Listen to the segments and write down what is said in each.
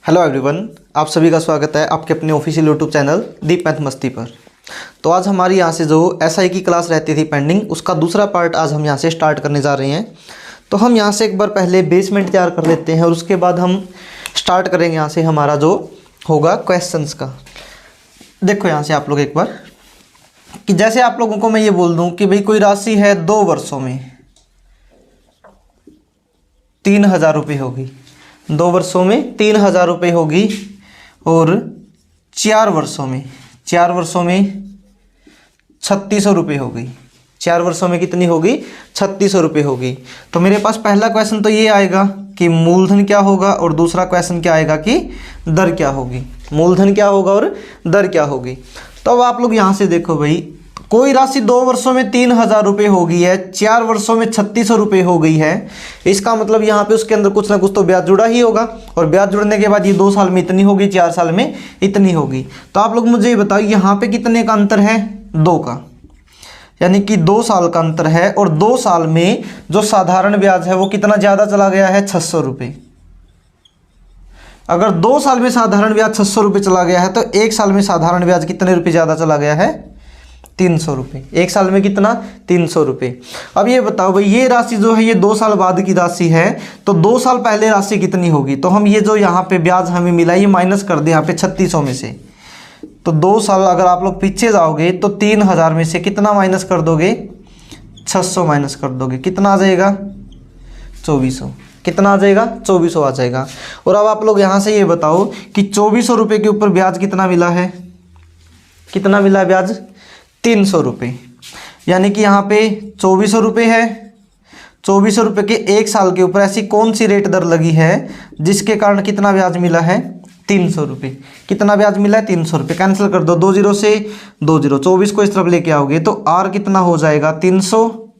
Hello everyone, आप सभी का स्वागत है आपके अपने ऑफिशियल यूट्यूब चैनल दीप मैथ मस्ती पर। तो आज हमारी यहाँ से जो एसआई की क्लास रहती थी पेंडिंग, उसका दूसरा पार्ट आज हम यहाँ से स्टार्ट करने जा रहे हैं। तो हम यहाँ से एक बार पहले बेसमेंट तैयार कर लेते हैं और उसके बाद हम स्टार्ट करेंगे यहाँ से हमारा जो होगा क्वेश्चंस का। देखो यहाँ से आप लोग एक बार कि जैसे आप लोगों को मैं ये बोल दूँ कि भाई कोई राशि है 2 वर्षों में 3000 रुपये होगी, 2 वर्षों में 3000 रुपये होगी और 4 वर्षों में 3600 रुपये होगी। 4 वर्षों में कितनी होगी? 3600 रुपये होगी। तो मेरे पास पहला क्वेश्चन तो ये आएगा कि मूलधन क्या होगा और दूसरा क्वेश्चन क्या आएगा कि दर क्या होगी। मूलधन क्या होगा और दर क्या होगी। तो अब आप लोग यहाँ से देखो भाई, कोई राशि 2 वर्षों में 3000 रुपये हो गई है, 4 वर्षों में 3600 रुपये हो गई है। इसका मतलब यहाँ पे उसके अंदर कुछ ना कुछ तो ब्याज जुड़ा ही होगा और ब्याज जुड़ने के बाद ये 2 साल में इतनी होगी, 4 साल में इतनी होगी। तो आप लोग मुझे बताओ यहाँ पे कितने का अंतर है? 2 का, यानी कि 2 साल का अंतर है। और 2 साल में जो साधारण ब्याज है वो कितना ज़्यादा चला गया है? 600 रुपये। अगर 2 साल में साधारण ब्याज 600 रुपये चला गया है तो 1 साल में साधारण ब्याज कितने रुपये ज़्यादा चला गया है? 300 रुपये। 1 साल में कितना? 300 रुपये। अब ये बताओ भाई, ये राशि जो है ये 2 साल बाद की राशि है, तो 2 साल पहले राशि कितनी होगी? तो हम ये जो यहाँ पे ब्याज हमें मिला ये माइनस कर दें यहाँ पे 3600 में से। तो 2 साल अगर आप लोग पीछे जाओगे तो 3000 में से कितना माइनस कर दोगे? 600 माइनस कर दोगे। कितना आ जाएगा? 2400। कितना आ जाएगा? 2400 आ जाएगा। और अब आप लोग यहाँ से ये बताओ कि 2400 रुपये के ऊपर ब्याज कितना मिला है? कितना मिला है ब्याज? 300 रुपये। यानी कि यहाँ पे 2400 रुपये है। 2400 रुपये के 1 साल के ऊपर ऐसी कौन सी रेट दर लगी है जिसके कारण कितना ब्याज मिला है? 300 रुपये। कितना ब्याज मिला है? 300 रुपये। कैंसिल कर दो, 2 0 से 2 0, 24 को इस तरफ लेके आओगे तो आर कितना हो जाएगा? 300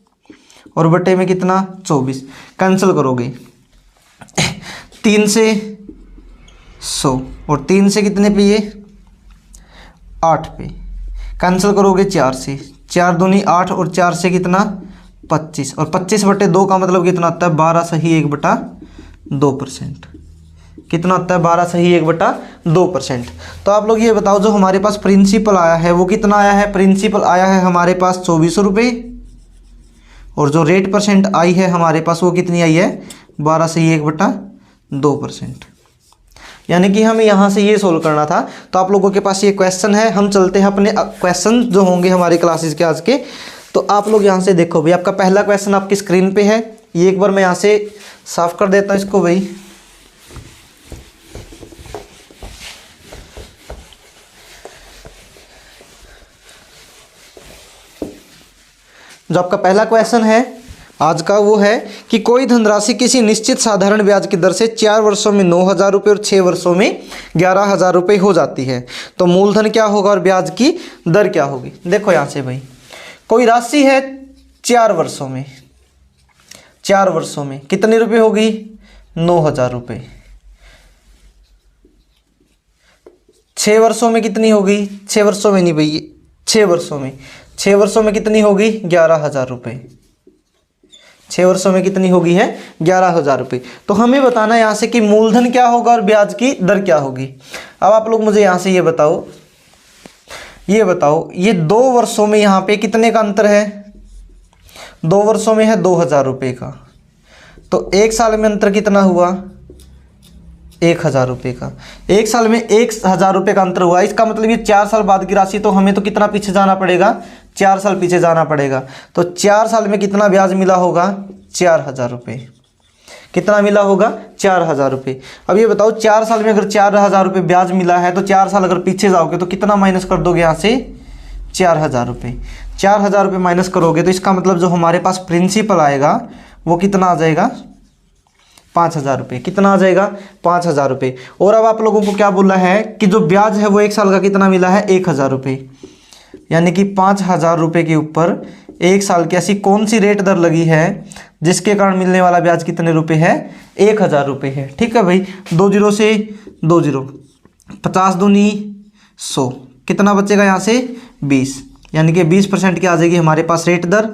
और बटे में कितना? 24। कैंसिल करोगे 3 से 100 और 3 से कितने पे? ये 8 पे। कैंसिल करोगे 4 से, 4 दूनी 8 और 4 से कितना? 25। और 25 बटे 2 का मतलब कितना आता है? 12 सही 1/2%। कितना आता है? 12 सही 1/2%। तो आप लोग ये बताओ, जो हमारे पास प्रिंसिपल आया है वो कितना आया है? प्रिंसिपल आया है हमारे पास 2400 रुपये और जो रेट परसेंट आई है हमारे पास वो कितनी आई है? 12 सही 1/2%। यानी कि हमें यहाँ से ये सोल्व करना था। तो आप लोगों के पास ये क्वेश्चन है। हम चलते हैं अपने क्वेश्चन जो होंगे हमारे क्लासेस के आज के। तो आप लोग यहाँ से देखो भाई, आपका पहला क्वेश्चन आपकी स्क्रीन पे है। ये एक बार मैं यहाँ से साफ कर देता हूँ इसको भाई। जो आपका पहला क्वेश्चन है आज का वो है कि कोई धनराशि किसी निश्चित साधारण ब्याज की दर से 4 वर्षों में 9000 रुपये और 6 वर्षों में 11000 रुपये हो जाती है, तो मूलधन क्या होगा और ब्याज की दर क्या होगी। देखो यहाँ से भाई, कोई राशि है 4 वर्षों में, 4 वर्षों में कितने रुपये होगी? 9000 रुपये। 6 वर्षों में कितनी होगी? 6 वर्षों में नहीं भाई, 6 वर्षों में, 6 वर्षों में कितनी होगी? 11000 रुपये। 6 वर्षों में कितनी होगी है? 11000 रुपये। तो हमें बताना है यहाँ से कि मूलधन क्या होगा और ब्याज की दर क्या होगी। अब आप लोग मुझे यहाँ से ये बताओ, ये 2 वर्षों में यहाँ पे कितने का अंतर है? 2 वर्षों में है 2000 रुपये का। तो 1 साल में अंतर कितना हुआ? 1000 रुपये का। 1 साल में 1000 रुपये का अंतर हुआ। इसका मतलब ये 4 साल बाद की राशि, तो हमें तो कितना पीछे जाना पड़ेगा? 4 साल पीछे जाना पड़ेगा। तो 4 साल में कितना ब्याज मिला होगा? 4000 रुपये। कितना मिला होगा? 4000 रुपये। अब ये बताओ, 4 साल में अगर 4000 रुपये ब्याज मिला है तो 4 साल अगर पीछे जाओगे तो कितना माइनस कर दोगे यहाँ से? 4000 रुपये। 4000 रुपये माइनस करोगे तो इसका मतलब जो हमारे पास प्रिंसिपल आएगा वो कितना आ जाएगा? 5000 रुपये। कितना आ जाएगा? 5000 रुपये। और अब आप लोगों को क्या बोला है कि जो ब्याज है वो 1 साल का कितना मिला है? 1000 रुपये। यानी कि 5000 रुपये के ऊपर 1 साल की ऐसी कौन सी रेट दर लगी है जिसके कारण मिलने वाला ब्याज कितने रुपये है? 1000 रुपये है। ठीक है भाई, 2 0 से 2 0, 50 दूनी 100, कितना बचेगा यहाँ से? 20। यानी कि 20% की आ जाएगी हमारे पास रेट दर।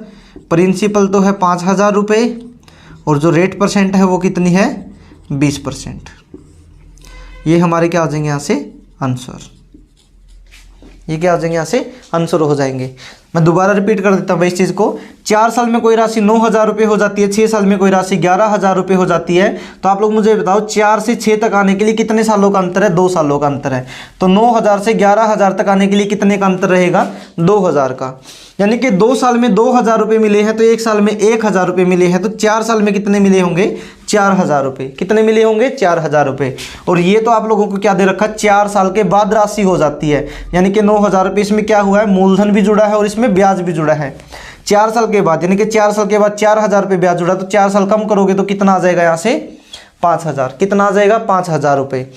प्रिंसिपल तो है 5000 रुपये और जो रेट परसेंट है वो कितनी है? 20%। ये हमारे क्या आ जाएंगे यहाँ से आंसर, ये क्या आ जाएंगे यहाँ से आंसर हो जाएंगे। मैं दोबारा रिपीट कर देता हूँ भाई इस चीज़ को। 4 साल में कोई राशि 9,000 रुपये हो जाती है, 6 साल में कोई राशि 11,000 रुपये हो जाती है। तो आप लोग मुझे बताओ 4 से 6 तक आने के लिए कितने सालों का अंतर है? 2 सालों का अंतर है। तो 9,000 से 11,000 तक आने के लिए कितने का अंतर रहेगा? 2,000 का। यानी कि 2 साल में 2,000 रुपये मिले हैं तो 1 साल में 1,000 रुपये मिले हैं, तो 4 साल में कितने मिले होंगे? 4,000 रुपये। कितने मिले होंगे? 4,000 रुपये। और ये तो आप लोगों को क्या दे रखा? 4 साल के बाद राशि हो जाती है, यानी कि 9,000 रुपये। इसमें क्या हुआ है? मूलधन भी जुड़ा है और इसमें ब्याज भी जुड़ा है। 4 साल के बाद, यानी कि 4 साल के बाद 4,000 रुपये ब्याज जुड़ा, तो 4 साल कम करोगे तो कितना आ जाएगा यहाँ से? 5,000। कितना आ जाएगा? 5,000 रुपये।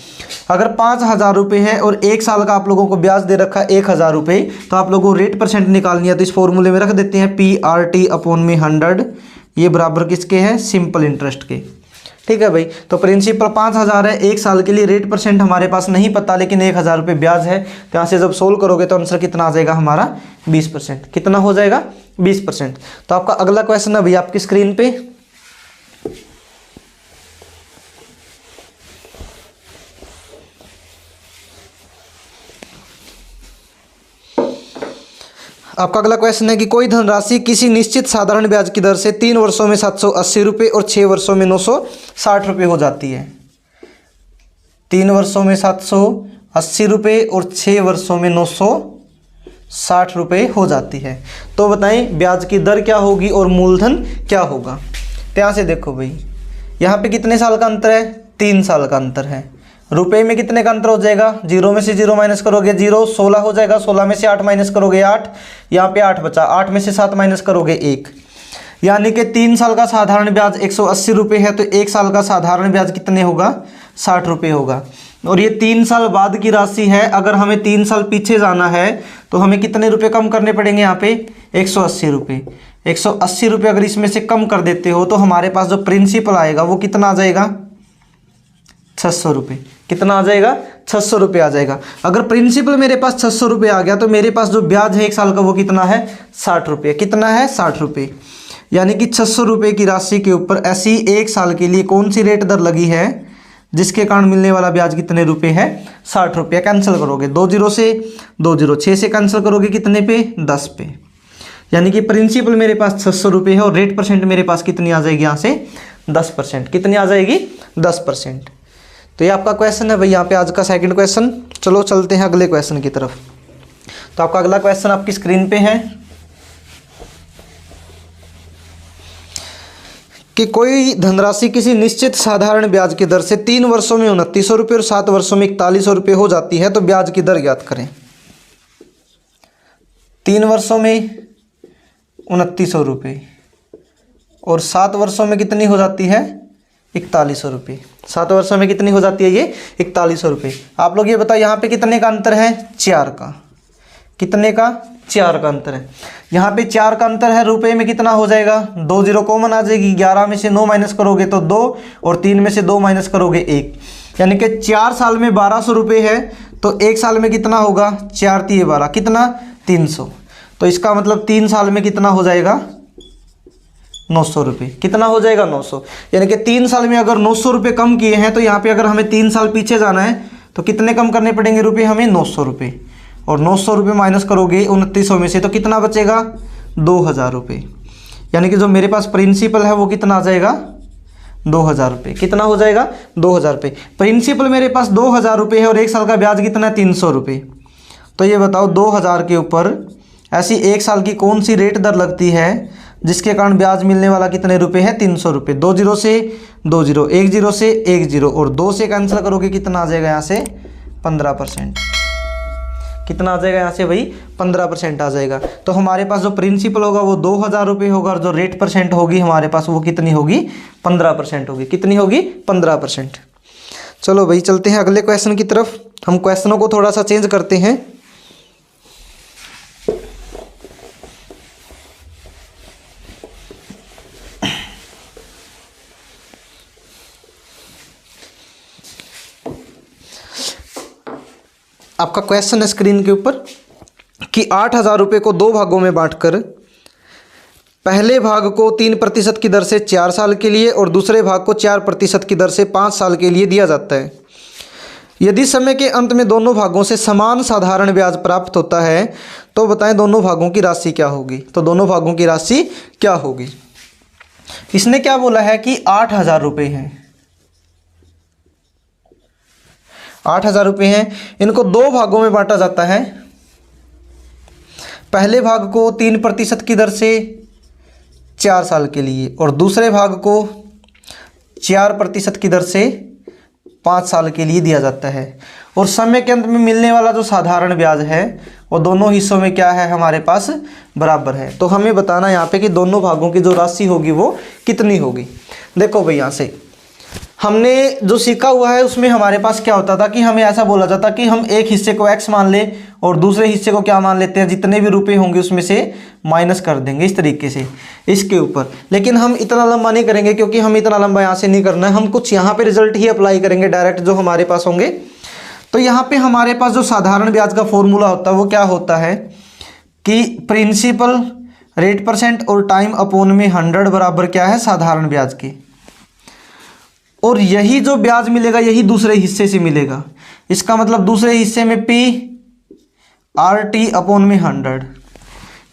अगर 5,000 रुपये है और 1 साल का आप लोगों को ब्याज दे रखा है 1,000 रुपये, तो आप लोगों को रेट परसेंट निकालनी है। तो इस फॉर्मूले में रख देते हैं PRT/100। ये बराबर किसके हैं? सिंपल इंटरेस्ट के। ठीक है भाई। तो प्रिंसिपल 5,000 है, 1 साल के लिए रेट परसेंट हमारे पास नहीं पता, लेकिन 1,000 रुपये ब्याज है। तो यहाँ से जब सोल्व करोगे तो आंसर कितना आ जाएगा हमारा? 20%। कितना हो जाएगा? 20%। तो आपका अगला क्वेश्चन है भाई आपकी स्क्रीन पे। आपका अगला क्वेश्चन है कि कोई धनराशि किसी निश्चित साधारण ब्याज की दर से 3 वर्षों में 780 रुपये और 6 वर्षों में 960 रुपये हो जाती है। 3 वर्षों में 780 रुपये और 6 वर्षों में 960 रुपये हो जाती है। तो बताएं ब्याज की दर क्या होगी और मूलधन क्या होगा? तो यहाँ से देखो भाई, यहाँ पे कितने साल का अंतर है? 3 साल का अंतर है। रुपए में कितने का अंतर हो जाएगा? 0 में से 0 माइनस करोगे 0, 16 हो जाएगा। 16 में से 8 माइनस करोगे 8, यहाँ पे 8 बचा। 8 में से 7 माइनस करोगे 1, यानी कि 3 साल का साधारण ब्याज 180 रुपये है, तो 1 साल का साधारण ब्याज कितने होगा? 60 रुपये होगा। और ये 3 साल बाद की राशि है। अगर हमें 3 साल पीछे जाना है तो हमें कितने रुपये कम करने पड़ेंगे? यहाँ पे 180 रुपये। 180 रुपये अगर इसमें से कम कर देते हो तो हमारे पास जो प्रिंसिपल आएगा वो कितना आ जाएगा? 600 रुपये। कितना आ जाएगा? 600 रुपये आ जाएगा। अगर प्रिंसिपल मेरे पास 600 रुपये आ गया तो मेरे पास जो ब्याज है 1 साल का वो कितना है? 60 रुपये। कितना है? 60 रुपये। यानी कि 600 रुपये की राशि के ऊपर ऐसी 1 साल के लिए कौन सी रेट दर लगी है जिसके कारण मिलने वाला ब्याज कितने रुपये है? 60 रुपये। कैंसिल करोगे 2 0 से 2 0, 6 से कैंसिल करोगे कितने पे? 10 पे। यानी कि प्रिंसिपल मेरे पास 600 रुपये है और रेट परसेंट मेरे पास कितनी आ जाएगी? यहाँ से 10%। कितनी आ जाएगी? 10%। तो ये आपका क्वेश्चन है भाई यहाँ पे आज का सेकंड क्वेश्चन। चलो चलते हैं अगले क्वेश्चन की तरफ। तो आपका अगला क्वेश्चन आपकी स्क्रीन पे है कि कोई धनराशि किसी निश्चित साधारण ब्याज की दर से 3 वर्षों में 2900 रुपये और 7 वर्षों में 4100 रुपये हो जाती है, तो ब्याज की दर ज्ञात करें। 3 वर्षों में 2900 रुपये और 7 वर्षों में कितनी हो जाती है? 4100 रुपये। 7 वर्षों में कितनी हो जाती है? ये 4100 रुपये। आप लोग ये बताओ यहाँ पे कितने का अंतर है? 4 का। कितने का? 4 का अंतर है। यहाँ पे 4 का अंतर है। रुपए में कितना हो जाएगा? 2 0 कॉमन आ जाएगी। 11 में से 9 माइनस करोगे तो 2, और 3 में से 2 माइनस करोगे 1, यानी कि 4 साल में 1200 रुपये है, तो 1 साल में कितना होगा? 4 3 12, कितना? 300। तो इसका मतलब 3 साल में कितना हो जाएगा? 900 रुपये। कितना हो जाएगा? 900। यानी कि 3 साल में अगर 900 रुपये कम किए हैं तो यहाँ पे अगर हमें 3 साल पीछे जाना है तो कितने कम करने पड़ेंगे रुपये हमें? 900 रुपये। और 900 रुपये माइनस करोगे 2900 में से तो कितना बचेगा? 2000 रुपये। यानी कि जो मेरे पास प्रिंसिपल है वो कितना आ जाएगा? 2000 रुपये। कितना हो जाएगा? 2000 रुपये। प्रिंसिपल मेरे पास 2000 रुपये है और 1 साल का ब्याज कितना है? 300 रुपये। तो ये बताओ 2000 के ऊपर ऐसी 1 साल की कौन सी रेट दर लगती है जिसके कारण ब्याज मिलने वाला कितने रुपये है? 300 रुपये। 2 0 से 2 0, 1 0 से 1 0 और 2 से कैंसिल करोगे कितना आ जाएगा? यहाँ से 15%। कितना आ जाएगा यहाँ से भाई? 15% आ जाएगा। तो हमारे पास जो प्रिंसिपल होगा वो 2000 रुपये होगा और जो रेट परसेंट होगी हमारे पास वो कितनी होगी? 15% होगी। कितनी होगी? 15%। चलो भाई चलते हैं अगले क्वेश्चन की तरफ। हम क्वेश्चनों को थोड़ा सा चेंज करते हैं। आपका क्वेश्चन है स्क्रीन के ऊपर कि 8000 रुपये को 2 भागों में बांटकर पहले भाग को 3% की दर से 4 साल के लिए और दूसरे भाग को 4% की दर से 5 साल के लिए दिया जाता है। यदि समय के अंत में दोनों भागों से समान साधारण ब्याज प्राप्त होता है तो बताएं दोनों भागों की राशि क्या होगी। तो दोनों भागों की राशि क्या होगी। इसने क्या बोला है कि 8,000 रुपये हैं, 8,000 रुपये हैं। इनको दो भागों में बांटा जाता है। पहले भाग को 3% की दर से 4 साल के लिए और दूसरे भाग को 4% की दर से 5 साल के लिए दिया जाता है। और समय के अंत में मिलने वाला जो साधारण ब्याज है वो दोनों हिस्सों में क्या है, हमारे पास बराबर है। तो हमें बताना यहाँ पे कि दोनों भागों की जो राशि होगी वो कितनी होगी। देखो भाई, यहाँ से हमने जो सीखा हुआ है उसमें हमारे पास क्या होता था कि हमें ऐसा बोला जाता कि हम एक हिस्से को x मान लें और दूसरे हिस्से को क्या मान लेते हैं, जितने भी रुपए होंगे उसमें से माइनस कर देंगे इस तरीके से इसके ऊपर। लेकिन हम इतना लंबा नहीं करेंगे क्योंकि हम इतना लंबा यहाँ से नहीं करना है। हम कुछ यहाँ पे रिजल्ट ही अप्लाई करेंगे डायरेक्ट जो हमारे पास होंगे। तो यहाँ पे हमारे पास जो साधारण ब्याज का फॉर्मूला होता है वो क्या होता है कि प्रिंसिपल रेट % और टाइम अपॉन में 100 बराबर क्या है, साधारण ब्याज के। और यही जो ब्याज मिलेगा यही दूसरे हिस्से से मिलेगा। इसका मतलब दूसरे हिस्से में PRT अपॉन में 100,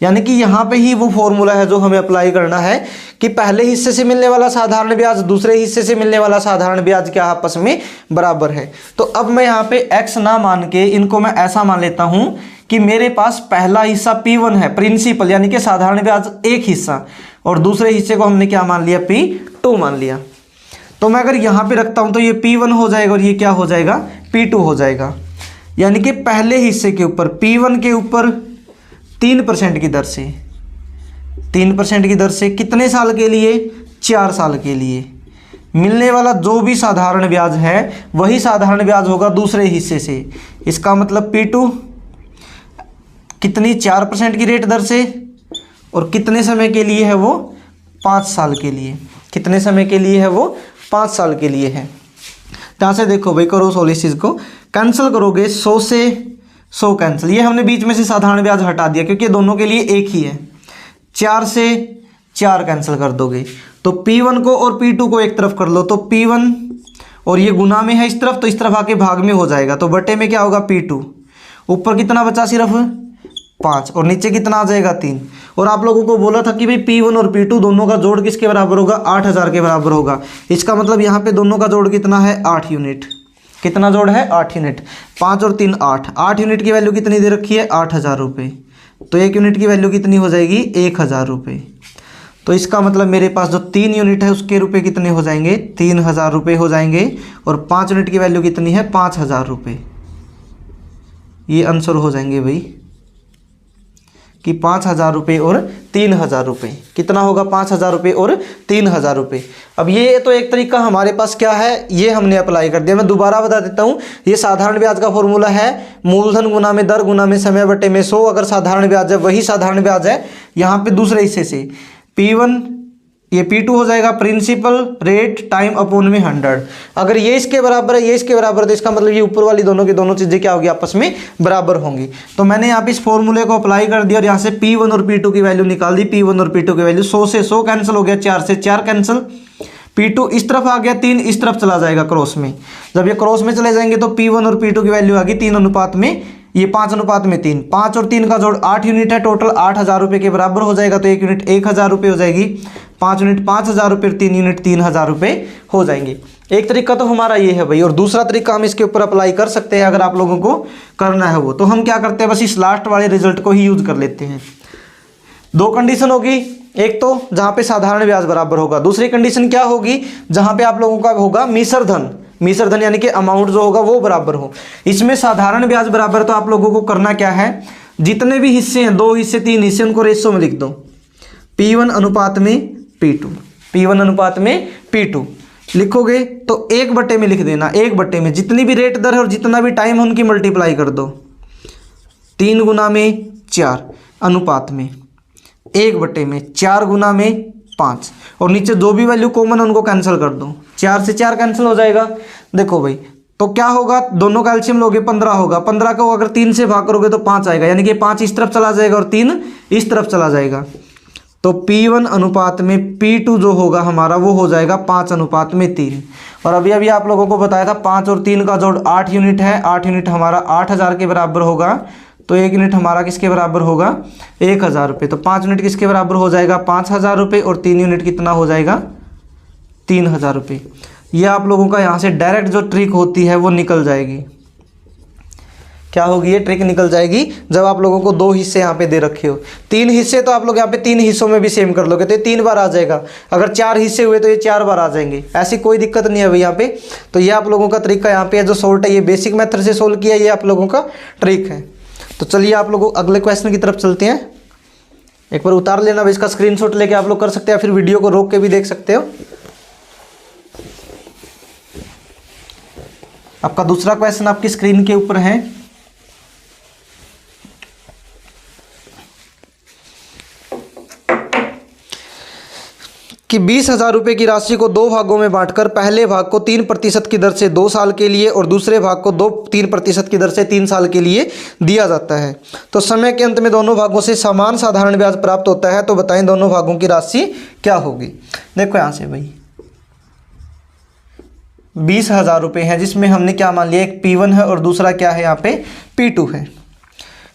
यानी कि यहाँ पे ही वो फॉर्मूला है जो हमें अप्लाई करना है कि पहले हिस्से से मिलने वाला साधारण ब्याज दूसरे हिस्से से मिलने वाला साधारण ब्याज क्या आपस में बराबर है। तो अब मैं यहाँ पे x ना मान के इनको मैं ऐसा मान लेता हूँ कि मेरे पास पहला हिस्सा P1 है, प्रिंसिपल यानी कि साधारण ब्याज एक हिस्सा, और दूसरे हिस्से को हमने क्या मान लिया, P2 मान लिया। तो मैं अगर यहाँ पे रखता हूँ तो ये P1 हो जाएगा और ये क्या हो जाएगा, P2 हो जाएगा। यानी कि पहले हिस्से के ऊपर P1 के ऊपर 3% की दर से, 3% की दर से कितने साल के लिए, 4 साल के लिए मिलने वाला जो भी साधारण ब्याज है वही साधारण ब्याज होगा दूसरे हिस्से से। इसका मतलब P2 कितनी, 4% की रेट दर से, और कितने समय के लिए है वो, 5 साल के लिए। कितने समय के लिए है वो, 5 साल के लिए है। यहाँ से देखो भाई, करो सोल्व इस चीज़ को, कैंसिल करोगे 100 से 100 कैंसिल। ये हमने बीच में से साधारण ब्याज हटा दिया क्योंकि दोनों के लिए एक ही है। 4 से 4 कैंसिल कर दोगे तो P1 को और P2 को एक तरफ कर लो तो P1, और ये गुना में है इस तरफ तो इस तरफ आके भाग में हो जाएगा तो बटे में क्या होगा, P2। ऊपर कितना बचा, सिर्फ 5, और नीचे कितना आ जाएगा, 3। और आप लोगों को बोला था कि भाई P1 और P2 दोनों का जोड़ किसके बराबर होगा, 8,000 के बराबर होगा। इसका मतलब यहाँ पे दोनों का जोड़ कितना है, 8 यूनिट। कितना जोड़ है, 8 यूनिट। 5 और 3 8, 8 यूनिट की वैल्यू कितनी दे रखी है, 8,000 रुपये। तो 1 यूनिट की वैल्यू कितनी हो जाएगी, 1,000 रुपये। तो इसका मतलब मेरे पास जो 3 यूनिट है उसके रुपये कितने हो जाएंगे, 3,000 रुपये हो जाएंगे। और 5 यूनिट की वैल्यू कितनी है, 5,000 रुपये। ये आंसर हो जाएंगे भाई कि 5,000 रुपये और 3,000 रुपये। कितना होगा, 5,000 रुपये और 3,000 रुपये। अब ये तो एक तरीका हमारे पास क्या है, ये हमने अप्लाई कर दिया। मैं दोबारा बता देता हूँ, ये साधारण ब्याज का फॉर्मूला है मूलधन गुना में दर गुना में समय बटे में 100। अगर साधारण ब्याज है वही साधारण ब्याज है यहाँ पे दूसरे हिस्से से P1, ये P2 हो जाएगा प्रिंसिपल रेट टाइम अपॉन में 100। अगर ये इसके बराबर है, ये इसके बराबर है, तो इसका मतलब ये ऊपर वाली दोनों की दोनों चीज़ें क्या होगी, आपस में बराबर होंगी। तो मैंने यहाँ पे इस फॉर्मूले को अप्लाई कर दिया और यहाँ से P1 और P2 की वैल्यू निकाल दी। P1 और P2 की वैल्यू 100 से 100 कैंसिल हो गया, 4 से 4 कैंसिल। P2 इस तरफ आ गया, 3 इस तरफ चला जाएगा क्रॉस में। जब ये क्रॉस में चले जाएंगे तो P1 और P2 की वैल्यू आ गई 3 अनुपात में, ये 5 अनुपात में 3। 5 और 3 का जोड़ 8 यूनिट है, टोटल 8,000 रुपये के बराबर हो जाएगा। तो 1 यूनिट 1,000 रुपये हो जाएगी, 5 यूनिट 5,000 रुपये, 3 यूनिट 3,000 रुपये हो जाएंगे। एक तरीका तो हमारा ये है भाई, और दूसरा तरीका हम इसके ऊपर अप्लाई कर सकते हैं अगर आप लोगों को करना है वो। तो हम क्या करते हैं, बस इस लास्ट वाले रिजल्ट को ही यूज कर लेते हैं। 2 कंडीशन होगी, एक तो जहाँ पे साधारण ब्याज बराबर होगा, दूसरी कंडीशन क्या होगी, जहाँ पे आप लोगों का होगा मिश्र धन। मिश्र धन यानी कि अमाउंट जो होगा वो बराबर हो। इसमें साधारण ब्याज बराबर, तो आप लोगों को करना क्या है, जितने भी हिस्से हैं, 2 हिस्से 3 हिस्से, उनको रेशो में लिख दो। P1 अनुपात में P2, P1 अनुपात में P2 लिखोगे तो 1 बटे में लिख देना। 1 बटे में जितनी भी रेट दर है और जितना भी टाइम है उनकी मल्टीप्लाई कर दो। 3 गुना में 4 अनुपात में 1 बटे में 4 गुना में 5, और नीचे जो भी वैल्यू कॉमन है उनको कैंसिल कर दो। 4 से 4 कैंसिल हो जाएगा। देखो भाई, तो क्या होगा, दोनों का एलसीएम लोगे 15 होगा। 15 को अगर 3 से भाग करोगे तो 5 आएगा, यानी कि 5 इस तरफ चला जाएगा और 3 इस तरफ चला जाएगा। तो P1 अनुपात में P2 जो होगा हमारा वो हो जाएगा 5:3। और अभी अभी आप लोगों को बताया था 5 और 3 का जोड़ 8 यूनिट है। 8 यूनिट हमारा 8,000 के बराबर होगा। तो 1 यूनिट हमारा किसके बराबर होगा? 1,000 रुपये। तो 5 यूनिट किसके बराबर हो जाएगा? 5,000 रुपये। और 3 यूनिट कितना हो जाएगा? 3,000 रुपये। ये आप लोगों का यहाँ से डायरेक्ट जो ट्रिक होती है वो निकल जाएगी। क्या होगी? ये ट्रिक निकल जाएगी जब आप लोगों को 2 हिस्से यहाँ पे दे रखे हो। 3 हिस्से तो आप लोग यहाँ पे 3 हिस्सों में भी सेम कर लोगे तो ये 3 बार आ जाएगा। अगर 4 हिस्से हुए तो ये 4 बार आ जाएंगे। ऐसी कोई दिक्कत नहीं है भाई यहाँ पे। तो ये आप लोगों का तरीका यहाँ पे जो सोल्ट है, ये बेसिक मेथड से सोल्व किया, ये आप लोगों का ट्रिक है। तो चलिए आप लोग अगले क्वेश्चन की तरफ चलते हैं। एक बार उतार लेना भाई, इसका स्क्रीनशॉट लेके आप लोग कर सकते हैं, फिर वीडियो को रोक के भी देख सकते हो। आपका दूसरा क्वेश्चन आपकी स्क्रीन के ऊपर है कि 20,000 रुपये की राशि को 2 भागों में बांटकर पहले भाग को 3% की दर से 2 साल के लिए और दूसरे भाग को 3% की दर से 3 साल के लिए दिया जाता है। तो समय के अंत में दोनों भागों से समान साधारण ब्याज प्राप्त होता है। तो बताएं दोनों भागों की राशि क्या होगी। देखो यहाँ से भाई 20,000 रुपये हैं, जिसमें हमने क्या मान लिया, एक P1 है और दूसरा क्या है यहाँ पे P2 है।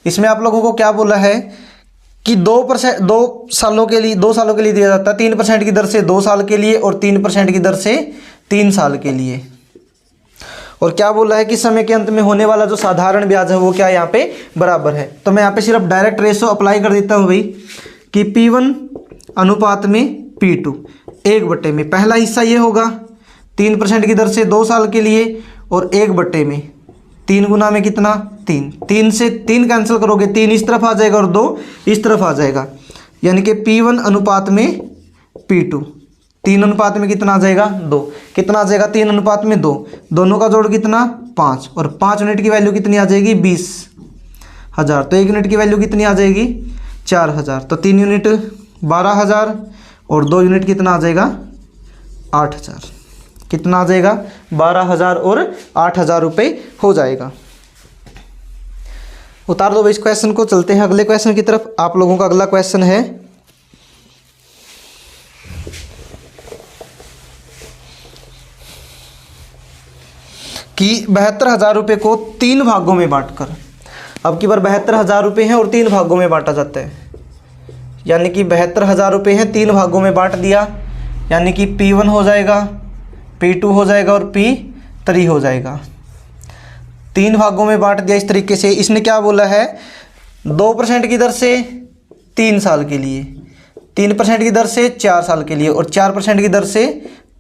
इसमें आप लोगों को क्या बोला है कि 2 सालों के लिए दिया जाता है 3% की दर से 2 साल के लिए और 3% की दर से 3 साल के लिए। और क्या बोला है कि समय के अंत में होने वाला जो साधारण ब्याज है वो क्या यहाँ पे बराबर है। तो मैं यहाँ पे सिर्फ डायरेक्ट रेशो अप्लाई कर देता हूँ भाई कि P1 अनुपात में P2 1 में पहला हिस्सा ये होगा 3% की दर से 2 साल के लिए और 1 में 3 गुना में कितना 3 से 3 कैंसिल करोगे 3 इस तरफ आ जाएगा और 2 इस तरफ आ जाएगा, यानी कि P1 अनुपात में P2 3 अनुपात में कितना आ जाएगा 2। कितना आ जाएगा 3 अनुपात में 2। दोनों का जोड़ कितना 5 और 5 यूनिट की वैल्यू कितनी आ जाएगी 20,000। तो 1 यूनिट की वैल्यू कितनी आ जाएगी 4,000। तो 3 यूनिट 12,000 और 2 यूनिट कितना आ जाएगा 8,000। कितना आ जाएगा 12,000 और 8,000 रुपये हो जाएगा। उतार दो भाई इस क्वेश्चन को। चलते हैं अगले क्वेश्चन की तरफ। आप लोगों का अगला क्वेश्चन है कि 72,000 रुपये को 3 भागों में बांटकर, अब की बार 72,000 रुपये हैं और 3 भागों में बांटा जाता है, यानी कि 72,000 रुपये हैं 3 भागों में बांट दिया, यानी कि P1 हो जाएगा, P2 हो जाएगा और P3 हो जाएगा। 3 भागों में बांट दिया इस तरीके से। इसने क्या बोला है 2% की दर से 3 साल के लिए, 3% की दर से 4 साल के लिए और 4% की दर से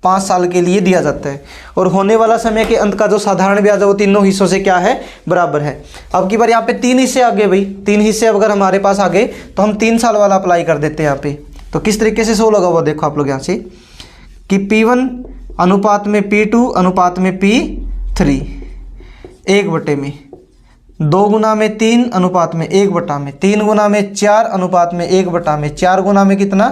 5 साल के लिए दिया जाता है। और होने वाला समय के अंत का जो साधारण ब्याज है वो तीनों हिस्सों से क्या है बराबर है। अब की बार यहाँ पे 3 हिस्से आ गए भाई, 3 हिस्से अगर हमारे पास आ गए तो हम 3 साल वाला अप्लाई कर देते हैं यहाँ पे। तो किस तरीके से 100 लगा हुआ देखो आप लोग यहाँ से कि P1 अनुपात में P2 अनुपात में P3 1 में 2 गुना में 3 अनुपात में 1 में 3 गुना में 4 अनुपात में 1 में 4 गुना में कितना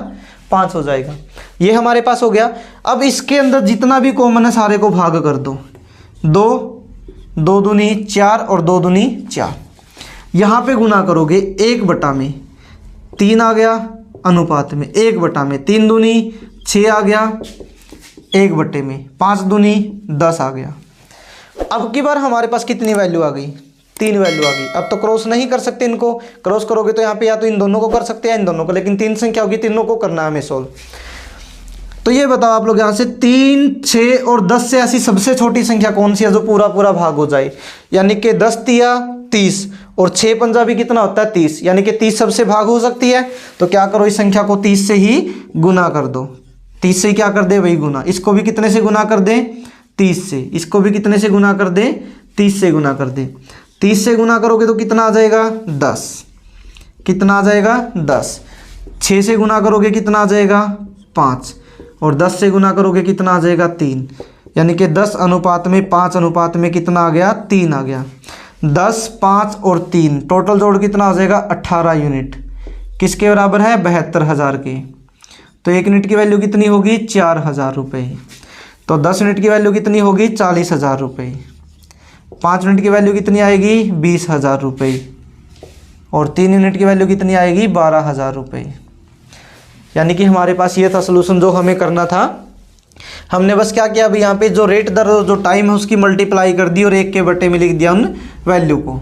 5 हो जाएगा। ये हमारे पास हो गया। अब इसके अंदर जितना भी कॉमन है सारे को भाग कर दो। 2 दूनी 4 और 2 दूनी 4। यहाँ पे गुना करोगे 1 में 3 आ गया अनुपात में 1 में 3 दूनी 6 आ गया 1 में 5 दूनी 10 आ गया। अब की बार हमारे पास कितनी वैल्यू आ गई 3 वैल्यू आ गई। अब तो क्रॉस नहीं कर सकते, इनको क्रॉस करोगे तो यहाँ पे या तो इन दोनों को कर सकते हैं इन दोनों को, लेकिन 3 संख्या होगी तीनों को करना है हमें सोल्व। तो ये बताओ आप लोग यहाँ से 3, 6 और 10 से ऐसी सबसे छोटी संख्या कौन सी है जो पूरा पूरा भाग हो जाए, यानी कि 10 तिया 30 और 6 पंजा भी कितना होता है 30, यानी कि 30 सबसे भाग हो सकती है। तो क्या करो इस संख्या को 30 से ही गुना कर दो। 30 से क्या कर दे वही गुना, इसको भी कितने से गुना कर दे 30 से, इसको भी कितने से गुना कर दे 30 से गुना कर दे। 30 से गुना करोगे तो कितना आ जाएगा 10, कितना आ जाएगा 10। 6 से गुना करोगे कितना आ जाएगा 5 और 10 से गुना करोगे कितना आ जाएगा 3, यानी कि 10 अनुपात में 5 अनुपात में कितना आ गया 3 आ गया। 10, 5 और 3 टोटल जोड़ कितना आ जाएगा 18 यूनिट, किसके बराबर है 72,000 के। तो 1 यूनिट की वैल्यू कितनी होगी 4,000 रुपये। तो 10 यूनिट की वैल्यू कितनी होगी 40,000 रुपये। 5 यूनिट की वैल्यू कितनी आएगी 20,000 रुपये और 3 यूनिट की वैल्यू कितनी आएगी 12,000 रुपये। यानी कि हमारे पास ये था सोल्यूशन जो हमें करना था। हमने बस क्या किया, अभी यहाँ पे जो रेट दर जो टाइम है उसकी मल्टीप्लाई कर दी और 1 के बटे में लिख दिया उन वैल्यू को।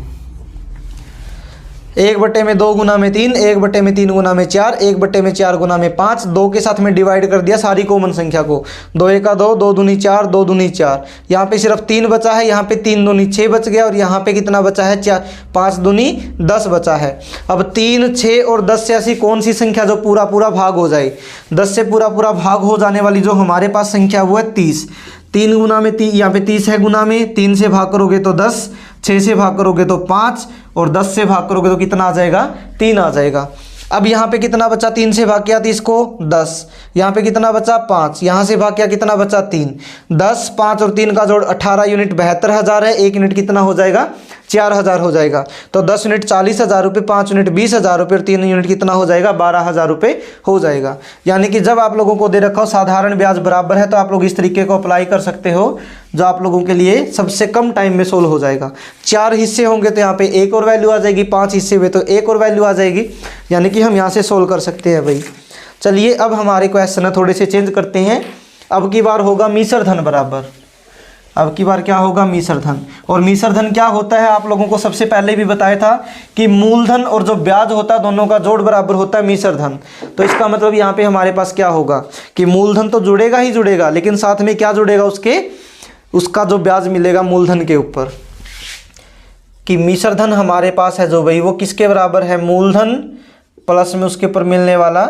1 बटे में 2 गुना में 3, 1 बटे में 3 गुना में 4, 1 बटे में 4 गुना में 5, 2 के साथ में डिवाइड कर दिया सारी कॉमन संख्या को। 2 एका 2, 2 दूनी 4, 2 दूनी 4। यहाँ पे सिर्फ 3 बचा है, यहाँ पे 3 दूनी 6 बच गया और यहाँ पे कितना बचा है, 4 5 दूनी 10 बचा है। अब 3, 6 और 10 से ऐसी कौन सी संख्या जो पूरा पूरा भाग हो जाए। 10 से पूरा पूरा भाग हो जाने वाली जो हमारे पास संख्या वो है 30। 3 गुना में 3, यहाँ पे 30 है गुना में, 3 से भाग करोगे तो 10, 6 से भाग करोगे तो 5 और 10 से भाग करोगे तो कितना आ जाएगा, 3 आ जाएगा। अब यहाँ पे कितना बचा, 3 से भाग किया 30 को 10, यहाँ पे कितना बचा 5, यहाँ से भाग किया कितना बचा 3, 10, 5 और 3 का जोड़ 18 यूनिट 72,000 है। 1 यूनिट कितना हो जाएगा, 4,000 हो जाएगा। तो 10 यूनिट 40,000 रुपये, 5 यूनिट 20,000 रुपये और 3 यूनिट कितना हो जाएगा, 12,000 रुपये हो जाएगा। यानी कि जब आप लोगों को दे रखा हो साधारण ब्याज बराबर है तो आप लोग इस तरीके को अप्लाई कर सकते हो जो आप लोगों के लिए सबसे कम टाइम में सोल्व हो जाएगा। 4 हिस्से होंगे तो यहाँ पे 1 और वैल्यू आ जाएगी, 5 हिस्से हुए तो 1 और वैल्यू आ जाएगी। यानी कि हम यहाँ से सोल्व कर सकते हैं भाई। चलिए अब हमारे क्वेश्चन है थोड़े से चेंज करते हैं। अब की बार होगा मीसर धन बराबर, अब की बार क्या होगा, मीसर धन। और मीसर धन क्या होता है, आप लोगों को सबसे पहले भी बताया था कि मूलधन और जो ब्याज होता है दोनों का जोड़ बराबर होता है मीसर धन। तो इसका मतलब यहाँ पे हमारे पास क्या होगा कि मूलधन तो जुड़ेगा ही जुड़ेगा, लेकिन साथ में क्या जुड़ेगा, उसका जो ब्याज मिलेगा मूलधन के ऊपर। कि मीसर धन हमारे पास है जो भाई वो किसके बराबर है, मूलधन प्लस में उसके ऊपर मिलने वाला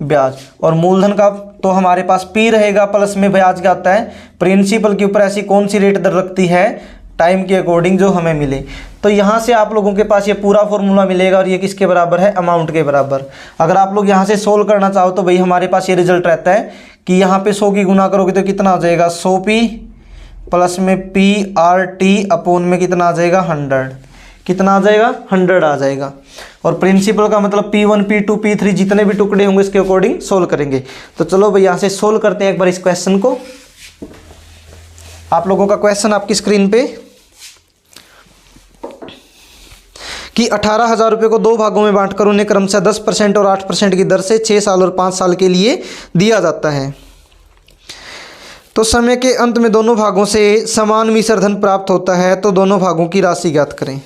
ब्याज। और मूलधन का तो हमारे पास पी रहेगा, प्लस में ब्याज क्या आता है, प्रिंसिपल के ऊपर ऐसी कौन सी रेट दर रखती है, टाइम के अकॉर्डिंग जो हमें मिले। तो यहाँ से आप लोगों के पास ये पूरा फॉर्मूला मिलेगा और ये किसके बराबर है, अमाउंट के बराबर। अगर आप लोग यहाँ से सोल्व करना चाहो तो भाई हमारे पास ये रिजल्ट रहता है कि यहाँ पे 100 की गुना करोगे तो कितना हो जाएगा, 100p प्लस में PRT अपोन में कितना आ जाएगा, 100। कितना आ जाएगा, 100 आ जाएगा। और प्रिंसिपल का मतलब P1, P2, P3 जितने भी टुकड़े होंगे इसके अकॉर्डिंग सोल्व करेंगे। तो चलो भाई यहाँ से सोल्व करते हैं एक बार इस क्वेश्चन को। आप लोगों का क्वेश्चन आपकी स्क्रीन पे कि 18,000 रुपये को 2 भागों में बांटकर उन्हें क्रमशः 10% और 8% की दर से 6 साल और 5 साल के लिए दिया जाता है। तो समय के अंत में दोनों भागों से समान मीसर धन प्राप्त होता है, तो दोनों भागों की राशि ज्ञात करें।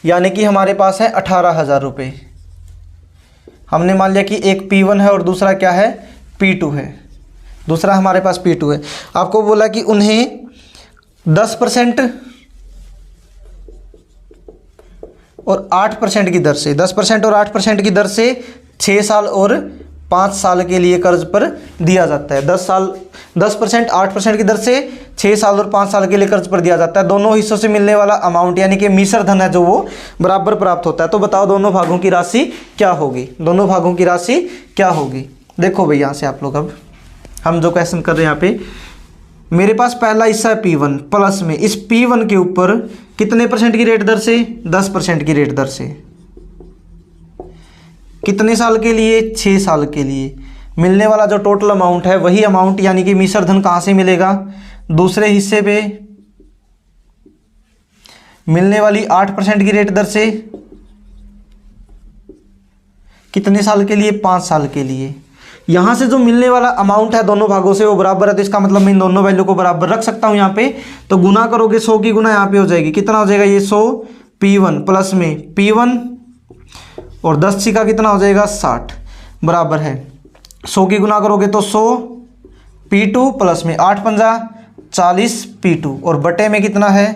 यानी कि हमारे पास है 18,000 रुपये। हमने मान लिया कि एक P1 है और दूसरा क्या है, P2 है। दूसरा हमारे पास P2 है। आपको बोला कि उन्हें 10% और 8% की दर से, 10% और 8% की दर से 6 साल और 5 साल के लिए कर्ज पर दिया जाता है। 10% 8% की दर से 6 साल और 5 साल के लिए कर्ज पर दिया जाता है। दोनों हिस्सों से मिलने वाला अमाउंट यानी कि मीसर धन है जो वो बराबर प्राप्त होता है। तो बताओ दोनों भागों की राशि क्या होगी, दोनों भागों की राशि क्या होगी। देखो भाई यहाँ से आप लोग, अब हम जो क्वेश्चन कर रहे हैं यहाँ पे, मेरे पास पहला हिस्सा है P1 प्लस में इस P1 के ऊपर कितने % की रेट दर से, 10% की रेट दर से। कितने साल के लिए, 6 साल के लिए। मिलने वाला जो टोटल अमाउंट है वही अमाउंट यानी कि मीसर धन कहाँ से मिलेगा, दूसरे हिस्से पे मिलने वाली 8% की रेट दर से। कितने साल के लिए, 5 साल के लिए। यहाँ से जो मिलने वाला अमाउंट है दोनों भागों से वो बराबर है, तो इसका मतलब मैं इन दोनों वैल्यू को बराबर रख सकता हूँ यहाँ पे। तो गुना करोगे 100 की गुना यहाँ पे हो जाएगी, कितना हो जाएगा ये 100 P1 प्लस में P1 और 10 का कितना हो जाएगा 60 बराबर है 100 की गुना करोगे तो 100 P2 प्लस में 8 पंजा 40 P2 और बटे में कितना है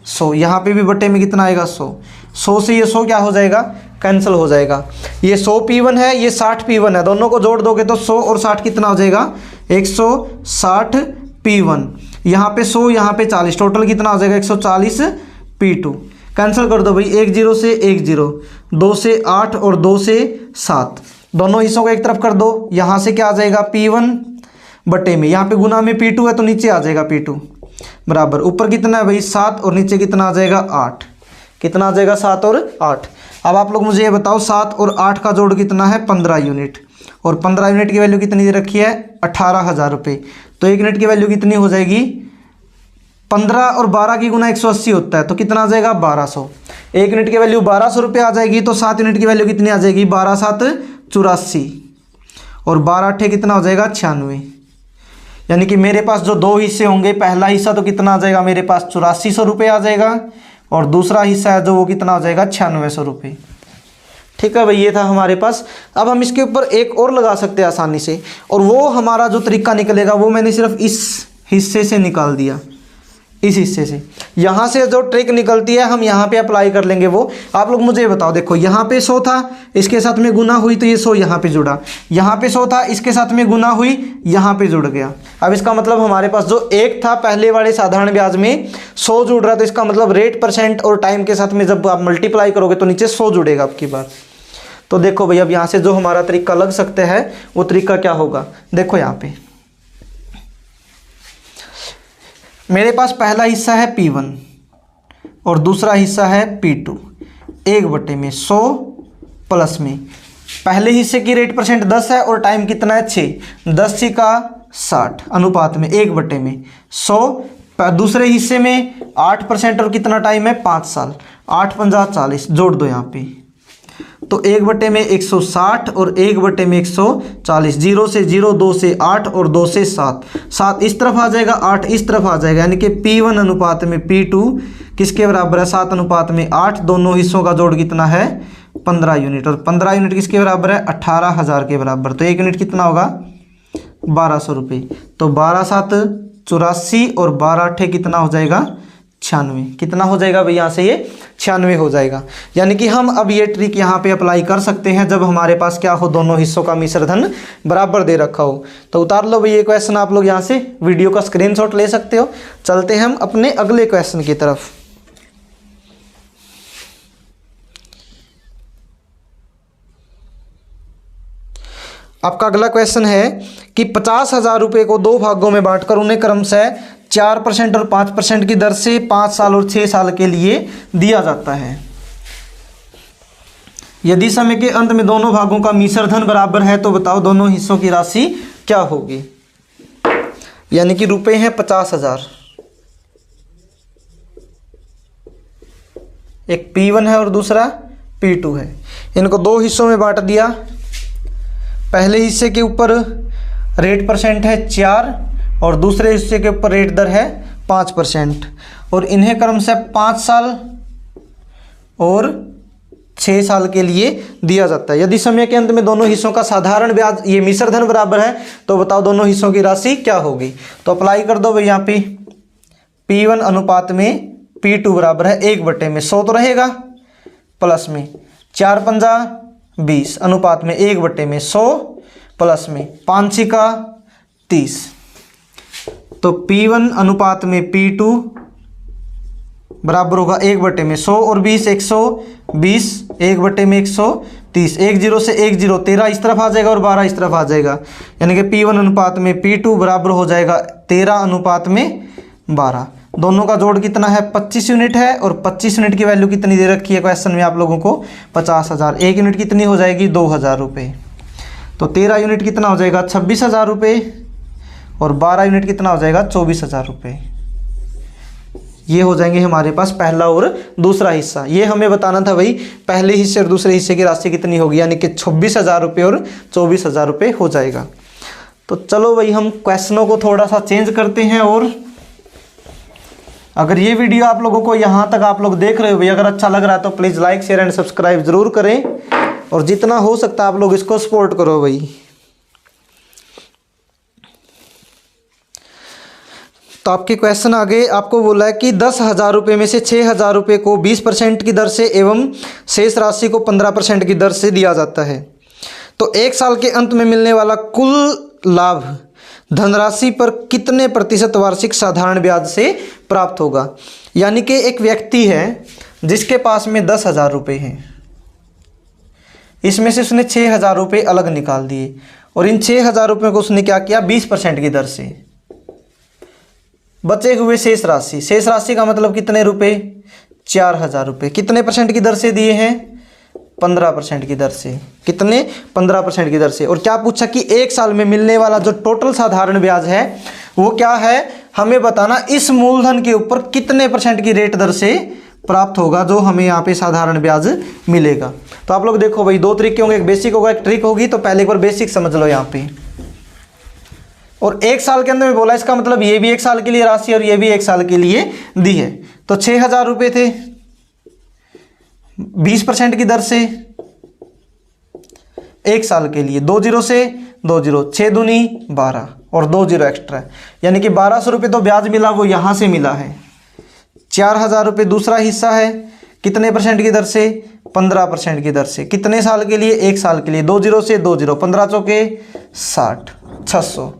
100। यहाँ पे भी बटे में कितना आएगा 100। 100 से ये 100 क्या हो जाएगा, कैंसिल हो जाएगा। ये 100 P1 है, ये 60 P1 है, दोनों को जोड़ दोगे तो 100 और 60 कितना हो जाएगा 160 P1। यहाँ पे 100 यहाँ पे 40, टोटल कितना हो जाएगा 140 P2। कैंसिल कर दो भाई, 1 0 से 1 0, 2 से 8 और 2 से 7, दोनों हिस्सों को एक तरफ कर दो। यहाँ से क्या आ जाएगा P1 बटे में, यहाँ पे गुना में P2 है तो नीचे आ जाएगा P2 बराबर, ऊपर कितना है भाई 7 और नीचे कितना आ जाएगा 8। कितना आ जाएगा 7 और 8। अब आप लोग मुझे ये बताओ 7 और 8 का जोड़ कितना है 15 यूनिट, और 15 यूनिट की वैल्यू कितनी दे रखी है 18,000 रुपये। तो 1 यूनिट की वैल्यू कितनी हो जाएगी, 15 और 12 की गुना 180 होता है तो कितना आ जाएगा 1200। 1 यूनिट की वैल्यू 1200 रुपये आ जाएगी, तो 7 यूनिट की वैल्यू कितनी आ जाएगी 12 7 84, और 12 कितना हो जाएगा 96। यानी कि मेरे पास जो दो हिस्से होंगे, पहला हिस्सा तो कितना आ जाएगा मेरे पास 8400 रुपये आ जाएगा, और दूसरा हिस्सा है जो वो कितना हो जाएगा 9600 रुपये। ठीक है भाई, ये था हमारे पास। अब हम इसके ऊपर एक और लगा सकते हैं आसानी से, और वो हमारा जो तरीका निकलेगा वो मैंने सिर्फ इस हिस्से से निकाल दिया, इस हिस्से से। यहाँ से जो ट्रिक निकलती है हम यहाँ पे अप्लाई कर लेंगे। वो आप लोग मुझे बताओ, देखो यहाँ पे 100 था, इसके साथ में गुना हुई तो ये 100 यहाँ पे जुड़ा, यहाँ पे 100 था, इसके साथ में गुना हुई, यहाँ पे जुड़ गया। अब इसका मतलब हमारे पास जो एक था पहले वाले साधारण ब्याज में 100 जुड़ रहा, तो इसका मतलब रेट परसेंट और टाइम के साथ में जब आप मल्टीप्लाई करोगे तो नीचे 100 जुड़ेगा आपकी बार। तो देखो भाई, अब यहाँ से जो हमारा तरीका लग सकता है वो तरीका क्या होगा, देखो यहाँ पे मेरे पास पहला हिस्सा है P1 और दूसरा हिस्सा है P2। 1/100 प्लस में पहले हिस्से की रेट परसेंट 10 है और टाइम कितना है 6, 10 × 60 अनुपात में 1/100। दूसरे हिस्से में 8% और कितना टाइम है 5 साल, 8 × 5 = 40, जोड़ दो यहाँ पे, तो 1/160 और 1/140, 0 से 0, 2 से 8 और 2 से 7, 7 इस तरफ आ जाएगा, 8 इस तरफ आ जाएगा, यानी कि P1 अनुपात में P2 किसके बराबर है 7 अनुपात में 8, दोनों हिस्सों का जोड़ कितना है 15 यूनिट, और 15 यूनिट किसके बराबर है 18,000 के बराबर। तो 1 यूनिट कितना होगा 1200 रुपये। तो 12 × 7 = 84 और 12 × 8 कितना हो जाएगा 96। कितना हो जाएगा भाई, यहाँ से ये 96 हो जाएगा। यानी कि हम अब ये ट्रिक यहाँ पे अप्लाई कर सकते हैं जब हमारे पास क्या हो, दोनों हिस्सों का मिश्र धन बराबर दे रखा हो। तो उतार लो भाई ये क्वेश्चन, आप लोग यहाँ से वीडियो का स्क्रीनशॉट ले सकते हो। चलते हैं हम अपने अगले क्वेश्चन की तरफ। आपका अगला क्वेश्चन है कि 50,000 रुपये को 2 भागों में बांटकर उन्हें क्रमशः 4% और 5% की दर से 5 साल और 6 साल के लिए दिया जाता है। यदि समय के अंत में दोनों भागों का मिश्र धन बराबर है तो बताओ दोनों हिस्सों की राशि क्या होगी। यानी कि रुपए हैं 50,000, एक P1 है और दूसरा P2 है, इनको 2 हिस्सों में बांट दिया। पहले हिस्से के ऊपर रेट परसेंट है 4 और दूसरे हिस्से के ऊपर रेट दर है 5%, और इन्हें क्रमशः 5 साल और 6 साल के लिए दिया जाता है। यदि समय के अंत में दोनों हिस्सों का साधारण ब्याज ये मिश्र धन बराबर है तो बताओ दोनों हिस्सों की राशि क्या होगी। तो अप्लाई कर दो भाई, यहाँ पे P1 अनुपात में P2 बराबर है 1/100 तो रहेगा, प्लस में 4 × 5 = 20 अनुपात में 1/100 प्लस में 5 × 6 = 30। तो P1 अनुपात में P2 बराबर होगा 1/100 और 20 120, 1/130, 1 0 से 1 0, 13 इस तरफ आ जाएगा और 12 इस तरफ आ जाएगा। यानी कि P1 अनुपात में P2 बराबर हो जाएगा 13 अनुपात में 12। दोनों का जोड़ कितना है 25 यूनिट है, और 25 यूनिट की वैल्यू कितनी दे रखी है क्वेश्चन में आप लोगों को 50,000। 1 यूनिट कितनी हो जाएगी 2,000 रुपये। तो 13 यूनिट कितना हो जाएगा 26,000 रुपये, और 12 यूनिट कितना हो जाएगा 24,000 रुपये। ये हो जाएंगे हमारे पास पहला और दूसरा हिस्सा। ये हमें बताना था भाई पहले हिस्से और दूसरे हिस्से की राशि कितनी होगी, यानी कि 26,000 रुपये और 24,000 रुपये हो जाएगा। तो चलो भाई हम क्वेश्चनों को थोड़ा सा चेंज करते हैं, और अगर ये वीडियो आप लोगों को यहाँ तक आप लोग देख रहे हो भाई, अगर अच्छा लग रहा है तो please like share and subscribe ज़रूर करें, और जितना हो सकता है आप लोग इसको सपोर्ट करो भाई। तो आपके क्वेश्चन आगे आपको बोला है कि 10,000 रुपये में से 6,000 रुपये को 20% की दर से एवं शेष राशि को 15% की दर से दिया जाता है। तो 1 साल के अंत में मिलने वाला कुल लाभ धनराशि पर कितने प्रतिशत वार्षिक साधारण ब्याज से प्राप्त होगा। यानी कि एक व्यक्ति है जिसके पास में 10,000 रुपये हैं, इसमें से उसने 6,000 रुपये अलग निकाल दिए, और इन 6,000 रुपये को उसने क्या किया 20% की दर से, बचे हुए शेष राशि का मतलब कितने रुपए 4,000 रुपये, कितने परसेंट की दर से दिए हैं 15% की दर से। कितने 15% की दर से। और क्या पूछा कि 1 साल में मिलने वाला जो टोटल साधारण ब्याज है वो क्या है, हमें बताना इस मूलधन के ऊपर कितने परसेंट की रेट दर से प्राप्त होगा जो हमें यहाँ पे साधारण ब्याज मिलेगा। तो आप लोग देखो भाई, दो तरीके होंगे, एक बेसिक होगा एक ट्रिक होगी। तो पहले एक बार बेसिक समझ लो यहाँ पे। और एक साल के अंदर में बोला, इसका मतलब ये भी एक साल के लिए राशि और ये भी एक साल के लिए दी है। तो 6,000 रुपये थे 20% की दर से एक साल के लिए, 2 जीरो से 2 जीरो, 6 दूनी 12 और 2 जीरो एक्स्ट्रा, यानी कि 1200 रुपये तो ब्याज मिला वो यहाँ से मिला है। 4,000 रुपये दूसरा हिस्सा है, कितने परसेंट की दर से? 15% की दर से। कितने साल के लिए? एक साल के लिए, 2 जीरो से 2 जीरो, 15 चौके 60, 600,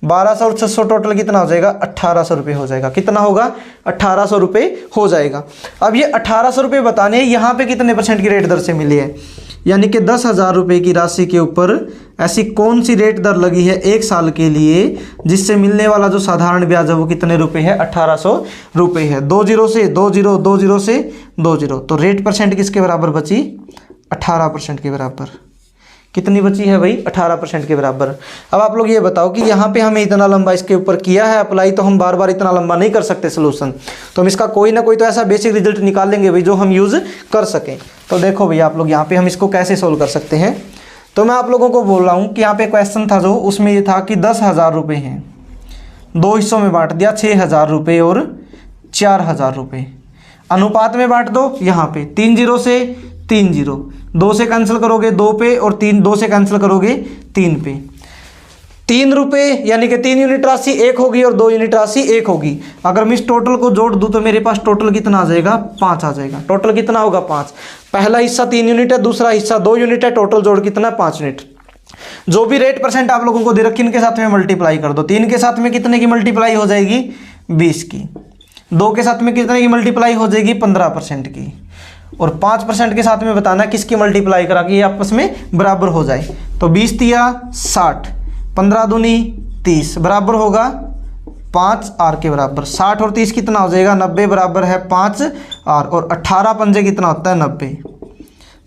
1200 और 600 टोटल कितना हो जाएगा? 1,800 रुपये हो जाएगा। कितना होगा? 1,800 रुपये हो जाएगा। अब ये 1,800 रुपये बताने यहाँ पे कितने परसेंट की रेट दर से मिली है, यानी कि 10,000 रुपये की राशि के ऊपर ऐसी कौन सी रेट दर लगी है एक साल के लिए जिससे मिलने वाला जो साधारण ब्याज है वो कितने रुपये है? 1,800 रुपये है। 2 जीरो से 2 जीरो, 2 जीरो से 2 जीरो, तो रेट परसेंट किसके बराबर बची? 18% के बराबर। कितनी बची है भाई? 18% के बराबर। अब आप लोग ये बताओ कि यहाँ पे हमें इतना लंबा इसके ऊपर किया है अप्लाई, तो हम बार बार इतना लंबा नहीं कर सकते सोल्यूशन, तो हम इसका कोई ना कोई तो ऐसा बेसिक रिजल्ट निकाल लेंगे भाई जो हम यूज़ कर सकें। तो देखो भैया आप लोग यहाँ पे हम इसको कैसे सोल्व कर सकते हैं। तो मैं आप लोगों को बोल रहा हूँ कि यहाँ पे क्वेश्चन था जो, उसमें ये था कि 10,000 रुपये हैं, 2 हिस्सों में बांट दिया, 6,000 रुपये और 4,000 रुपये, अनुपात में बांट दो। यहाँ पे 3 जीरो से 3 जीरो, 2 से कैंसिल करोगे 2 पे और 2 से कैंसिल करोगे 3 पे, 3 रुपये यानी कि 3 यूनिट राशि 1 होगी और 2 यूनिट राशि 1 होगी। अगर मैं इस टोटल को जोड़ दूं तो मेरे पास टोटल कितना आ जाएगा? 5 आ जाएगा। टोटल कितना होगा? 5। पहला हिस्सा 3 यूनिट है, दूसरा हिस्सा 2 यूनिट है, टोटल जोड़ कितना? 5 यूनिट। जो भी रेट परसेंट आप लोगों को दे रखी इनके साथ में मल्टीप्लाई कर दो। 3 के साथ में कितने की मल्टीप्लाई हो जाएगी? 20 की। 2 के साथ में कितने की मल्टीप्लाई हो जाएगी? 15% की। और 5% के साथ में बताना किसकी मल्टीप्लाई करा कि ये आपस में बराबर हो जाए। तो 20 तिया 60, 15 दूनी 30 बराबर होगा 5 आर के बराबर। 60 और 30 कितना हो जाएगा? 90 बराबर है 5 आर, और 18 पंजे कितना होता है? 90,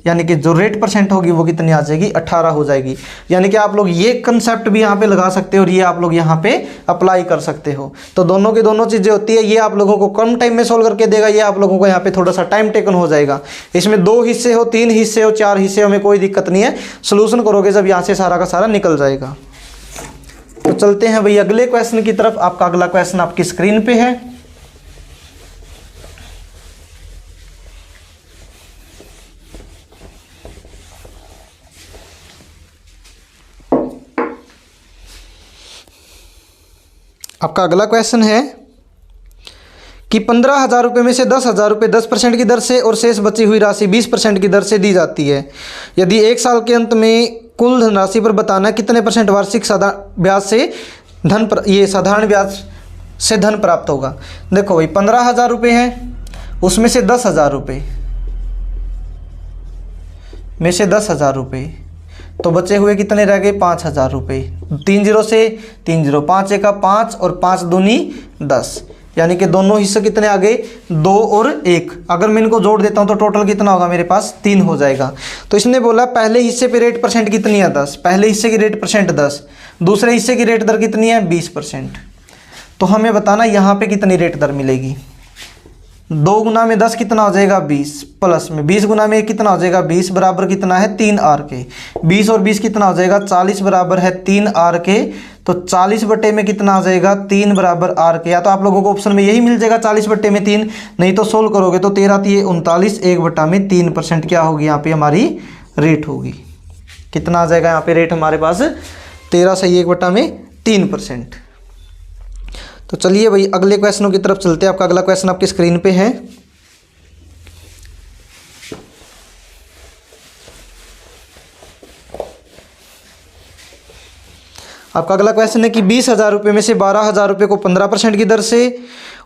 यानी कि जो रेट परसेंट होगी वो कितनी आ जाएगी? 18 हो जाएगी। यानी कि आप लोग ये कंसेप्ट भी यहाँ पे लगा सकते हो और ये आप लोग यहाँ पे अप्लाई कर सकते हो। तो दोनों की दोनों चीज़ें होती है। ये आप लोगों को कम टाइम में सोल्व करके देगा, ये आप लोगों को यहाँ पे थोड़ा सा टाइम टेकन हो जाएगा। इसमें 2 हिस्से हो, 3 हिस्से हो, 4 हिस्से हो, हमें कोई दिक्कत नहीं है। सोल्यूशन करोगे जब यहाँ से सारा का सारा निकल जाएगा। तो चलते हैं भाई अगले क्वेश्चन की तरफ। आपका अगला क्वेश्चन आपकी स्क्रीन पे है। आपका अगला क्वेश्चन है कि 15,000 रुपये में से 10,000 रुपये 10% की दर से और शेष बची हुई राशि 20% की दर से दी जाती है। यदि एक साल के अंत में कुल धनराशि पर बताना कितने परसेंट वार्षिक ब्याज से ये साधारण ब्याज से धन प्राप्त होगा। देखो भाई 15,000 रुपये है, उसमें से 10,000 रुपये में से 10,000 रुपये, तो बचे हुए कितने रह गए? 5,000 रुपये। 3 जीरो से 3 जीरो, 5 एका 5 और 5 दूनी 10, यानी कि दोनों हिस्से कितने आ गए? 2 और 1। अगर मैं इनको जोड़ देता हूं तो टोटल कितना होगा? मेरे पास 3 हो जाएगा। तो इसने बोला पहले हिस्से पे रेट परसेंट कितनी है? 10। पहले हिस्से की रेट परसेंट 10, दूसरे हिस्से की रेट दर कितनी है? 20%। तो हमें बताना यहाँ पे कितनी रेट दर मिलेगी। 2 गुना में 10 कितना हो जाएगा? 20, प्लस में 20 गुना में कितना हो जाएगा? 20 बराबर कितना है? 3 आर के। 20 और 20 कितना हो जाएगा? 40 बराबर है 3 आर के। तो 40 बटे में कितना आ जाएगा? 3 बराबर आर के। या तो आप लोगों को ऑप्शन में यही मिल जाएगा 40 बटे में 3, नहीं तो सोल्व करोगे तो 13 3 39, 1 बटा में 3% क्या होगी यहाँ पे हमारी रेट होगी। कितना आ जाएगा यहाँ पे रेट हमारे पास? 13 सही 1 बटा में 3%। तो चलिए भाई अगले क्वेश्चनों की तरफ चलते हैं। आपका अगला क्वेश्चन आपकी स्क्रीन पे है। आपका अगला क्वेश्चन है कि 20,000 रुपये में से 12,000 रुपये को 15% की दर से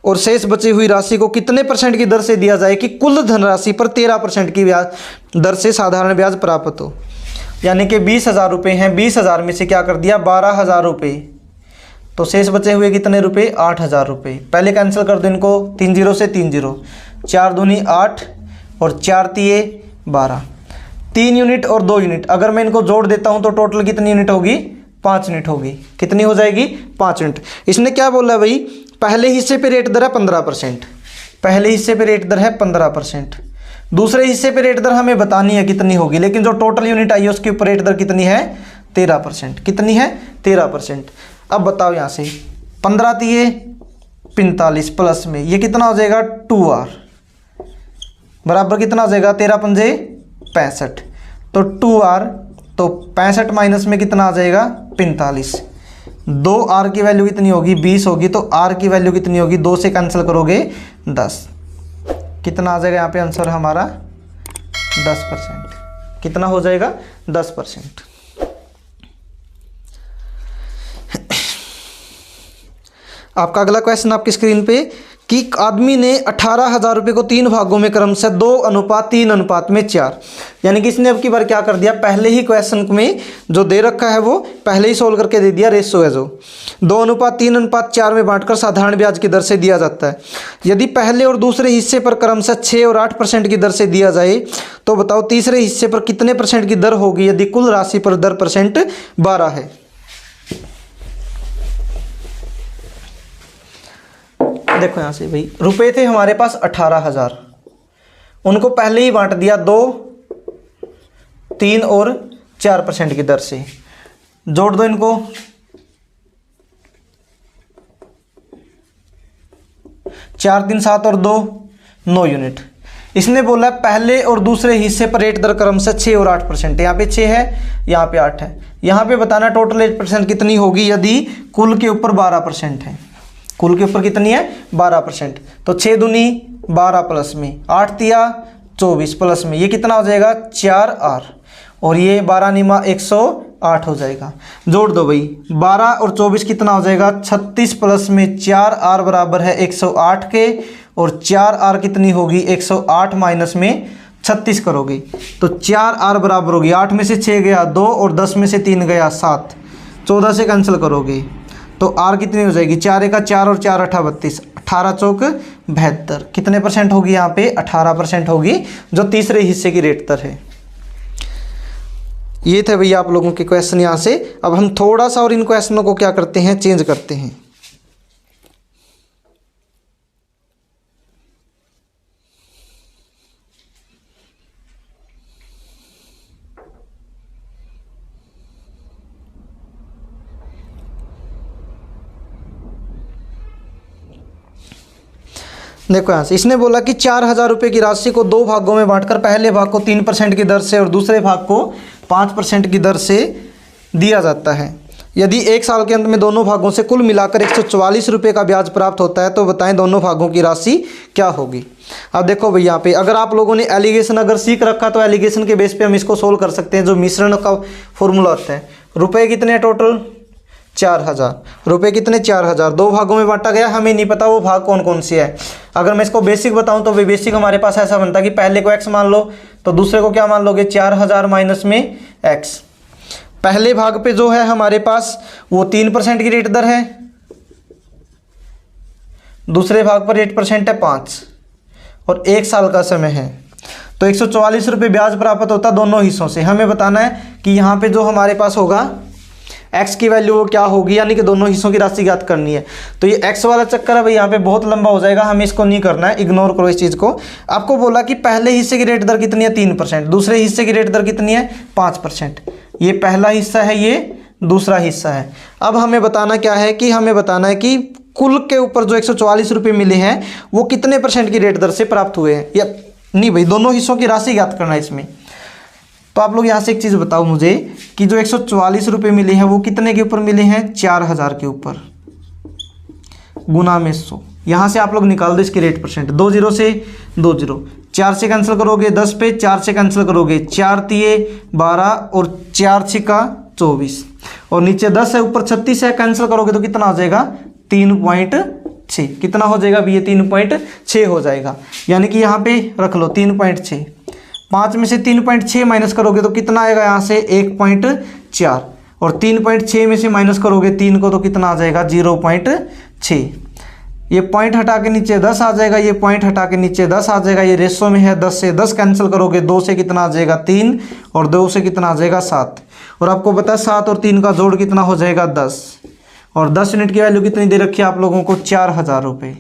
और शेष बची हुई राशि को कितने परसेंट की दर से दिया जाए कि कुल धनराशि पर 13% की ब्याज दर से साधारण ब्याज प्राप्त हो। यानी कि 20,000 रुपये हैं, 20,000 में से क्या कर दिया? 12,000 रुपये, तो शेष बचे हुए कितने रुपये? 8,000 रुपये। पहले कैंसिल कर दो इनको, 3 जीरो से 3 जीरो, 4 दूनी 8 और 4 तिये 12, 3 यूनिट और 2 यूनिट। अगर मैं इनको जोड़ देता हूं तो टोटल कितनी यूनिट होगी? 5 यूनिट होगी। कितनी हो जाएगी? 5 यूनिट। इसने क्या बोला भाई? पहले हिस्से पे रेट दर है 15%, पहले हिस्से पे रेट दर है 15%, दूसरे हिस्से पे रेट दर हमें बतानी है कितनी होगी, लेकिन जो टोटल यूनिट आई है उसके ऊपर रेट दर कितनी है 13%। कितनी है 13%। अब बताओ यहाँ से 15 दिए 45 प्लस में ये कितना हो जाएगा 2R बराबर कितना हो जाएगा 13 पंजे 65, तो 2R, तो 65 माइनस में कितना आ जाएगा 45, 2R की वैल्यू कितनी होगी 20 होगी, तो R की वैल्यू कितनी होगी 2 से कैंसिल करोगे 10, कितना आ जाएगा यहाँ पे आंसर हमारा 10%। कितना हो जाएगा 10%। आपका अगला क्वेश्चन आपकी स्क्रीन पे कि आदमी ने 18,000 रुपये को 3 भागों में क्रमशः 2:3:4, यानी कि इसने अब की बार क्या कर दिया, पहले ही क्वेश्चन में जो दे रखा है वो पहले ही सोल्व करके दे दिया। रेशो है जो 2:3:4 में बांटकर साधारण ब्याज की दर से दिया जाता है। यदि पहले और दूसरे हिस्से पर क्रमशः 6 और 8% की दर से दिया जाए तो बताओ तीसरे हिस्से पर कितने % की दर होगी यदि कुल राशि पर दर % 12 है। देखो यहाँ से भाई रुपए थे हमारे पास 18,000, उनको पहले ही बांट दिया 2, 3 और 4% की दर से। जोड़ दो इनको, 4 3 7 और 2 9 यूनिट। इसने बोला पहले और दूसरे हिस्से पर रेट दर क्रमशः 6 और 8%। यहाँ पे 6 है, यहाँ पे 8 है। यहाँ पे बताना टोटल 8% कितनी होगी यदि कुल के ऊपर 12% है। कुल के ऊपर कितनी है 12%, तो 6 दूनी 12 प्लस में 8 तिया 24 प्लस में ये कितना हो जाएगा 4R, और ये 12 निमा 108 हो जाएगा। जोड़ दो भाई 12 और 24 कितना हो जाएगा 36 प्लस में 4R बराबर है 108 के, और 4R कितनी होगी 108 माइनस में 36 करोगे तो 4R बराबर होगी 8 में से 6 गया 2 और 10 में से 3 गया 7, 14 से कैंसिल करोगे तो R कितनी हो जाएगी 4 का 4 और 4 8 32, 18 चौक 72। कितने % होगी यहाँ पे 18% होगी, जो तीसरे हिस्से की रेट दर है। ये थे भैया आप लोगों के क्वेश्चन यहाँ से। अब हम थोड़ा सा और इन क्वेश्चनों को क्या करते हैं चेंज करते हैं। देखो यहाँ से इसने बोला कि 4,000 रुपये की राशि को 2 भागों में बांटकर पहले भाग को 3% की दर से और दूसरे भाग को 5% की दर से दिया जाता है। यदि 1 साल के अंत में दोनों भागों से कुल मिलाकर 144 रुपये का ब्याज प्राप्त होता है तो बताएं दोनों भागों की राशि क्या होगी। अब देखो भैया यहाँ पे अगर आप लोगों ने एलिगेशन अगर सीख रखा तो एलिगेशन के बेस पे हम इसको सोल्व कर सकते हैं। जो मिश्रण का फॉर्मूला होता है, रुपये कितने टोटल 4,000, रुपये कितने 4,000, 2 भागों में बांटा गया, हमें नहीं पता वो भाग कौन कौन से है। अगर मैं इसको बेसिक बताऊं तो बेसिक हमारे पास ऐसा बनता है कि पहले को x मान लो तो दूसरे को क्या मान लोगे 4,000 माइनस में x। पहले भाग पे जो है हमारे पास वो 3% की रेट दर है, दूसरे भाग पर 8% है 5 और 1 साल का समय है, तो 144 रुपये ब्याज प्राप्त होता दोनों हिस्सों से। हमें बताना है कि यहाँ पे जो हमारे पास होगा x की वैल्यू वो क्या होगी, यानी कि दोनों हिस्सों की राशि ज्ञात करनी है। तो ये x वाला चक्कर है भाई यहाँ पे बहुत लंबा हो जाएगा, हमें इसको नहीं करना है, इग्नोर करो इस चीज़ को। आपको बोला कि पहले हिस्से की रेट दर कितनी है 3%, दूसरे हिस्से की रेट दर कितनी है 5%। ये पहला हिस्सा है, ये दूसरा हिस्सा है। अब हमें बताना क्या है कि हमें बताना है कि कुल के ऊपर जो 144 रुपये मिले हैं वो कितने % की रेट दर से प्राप्त हुए हैं, या नहीं भाई दोनों हिस्सों की राशि ज्ञात करना है इसमें। तो आप लोग यहाँ से एक चीज़ बताओ मुझे कि जो 144 रुपये मिले हैं वो कितने के ऊपर मिले हैं 4,000 के ऊपर, गुना में 100। यहाँ से आप लोग निकाल दो इसकी रेट %, 2 0 से 2 0, 4 से कैंसिल करोगे 10 पे, 4 से कैंसिल करोगे 4 तिये 12 और 4 छिका 24, और नीचे 10 है ऊपर 36 है, कैंसिल करोगे तो कितना हो जाएगा 3.6। कितना हो जाएगा भी ये 3.6 हो जाएगा, यानी कि यहाँ पे रख लो 3.6। 5 में से 3.6 माइनस करोगे तो कितना आएगा यहाँ से 1.4, और 3.6 में से माइनस करोगे 3 को तो कितना आ जाएगा 0.6। ये पॉइंट हटा के नीचे 10 आ जाएगा, ये पॉइंट हटा के नीचे 10 आ जाएगा, ये रेशो में है 10 से 10 कैंसिल करोगे 2 से कितना आ जाएगा 3 और 2 से कितना आ जाएगा 7। और आपको पता है 7 और 3 का जोड़ कितना हो जाएगा 10, और 10 यूनिट की वैल्यू कितनी दे रखी है आप लोगों को 4,000 रुपये।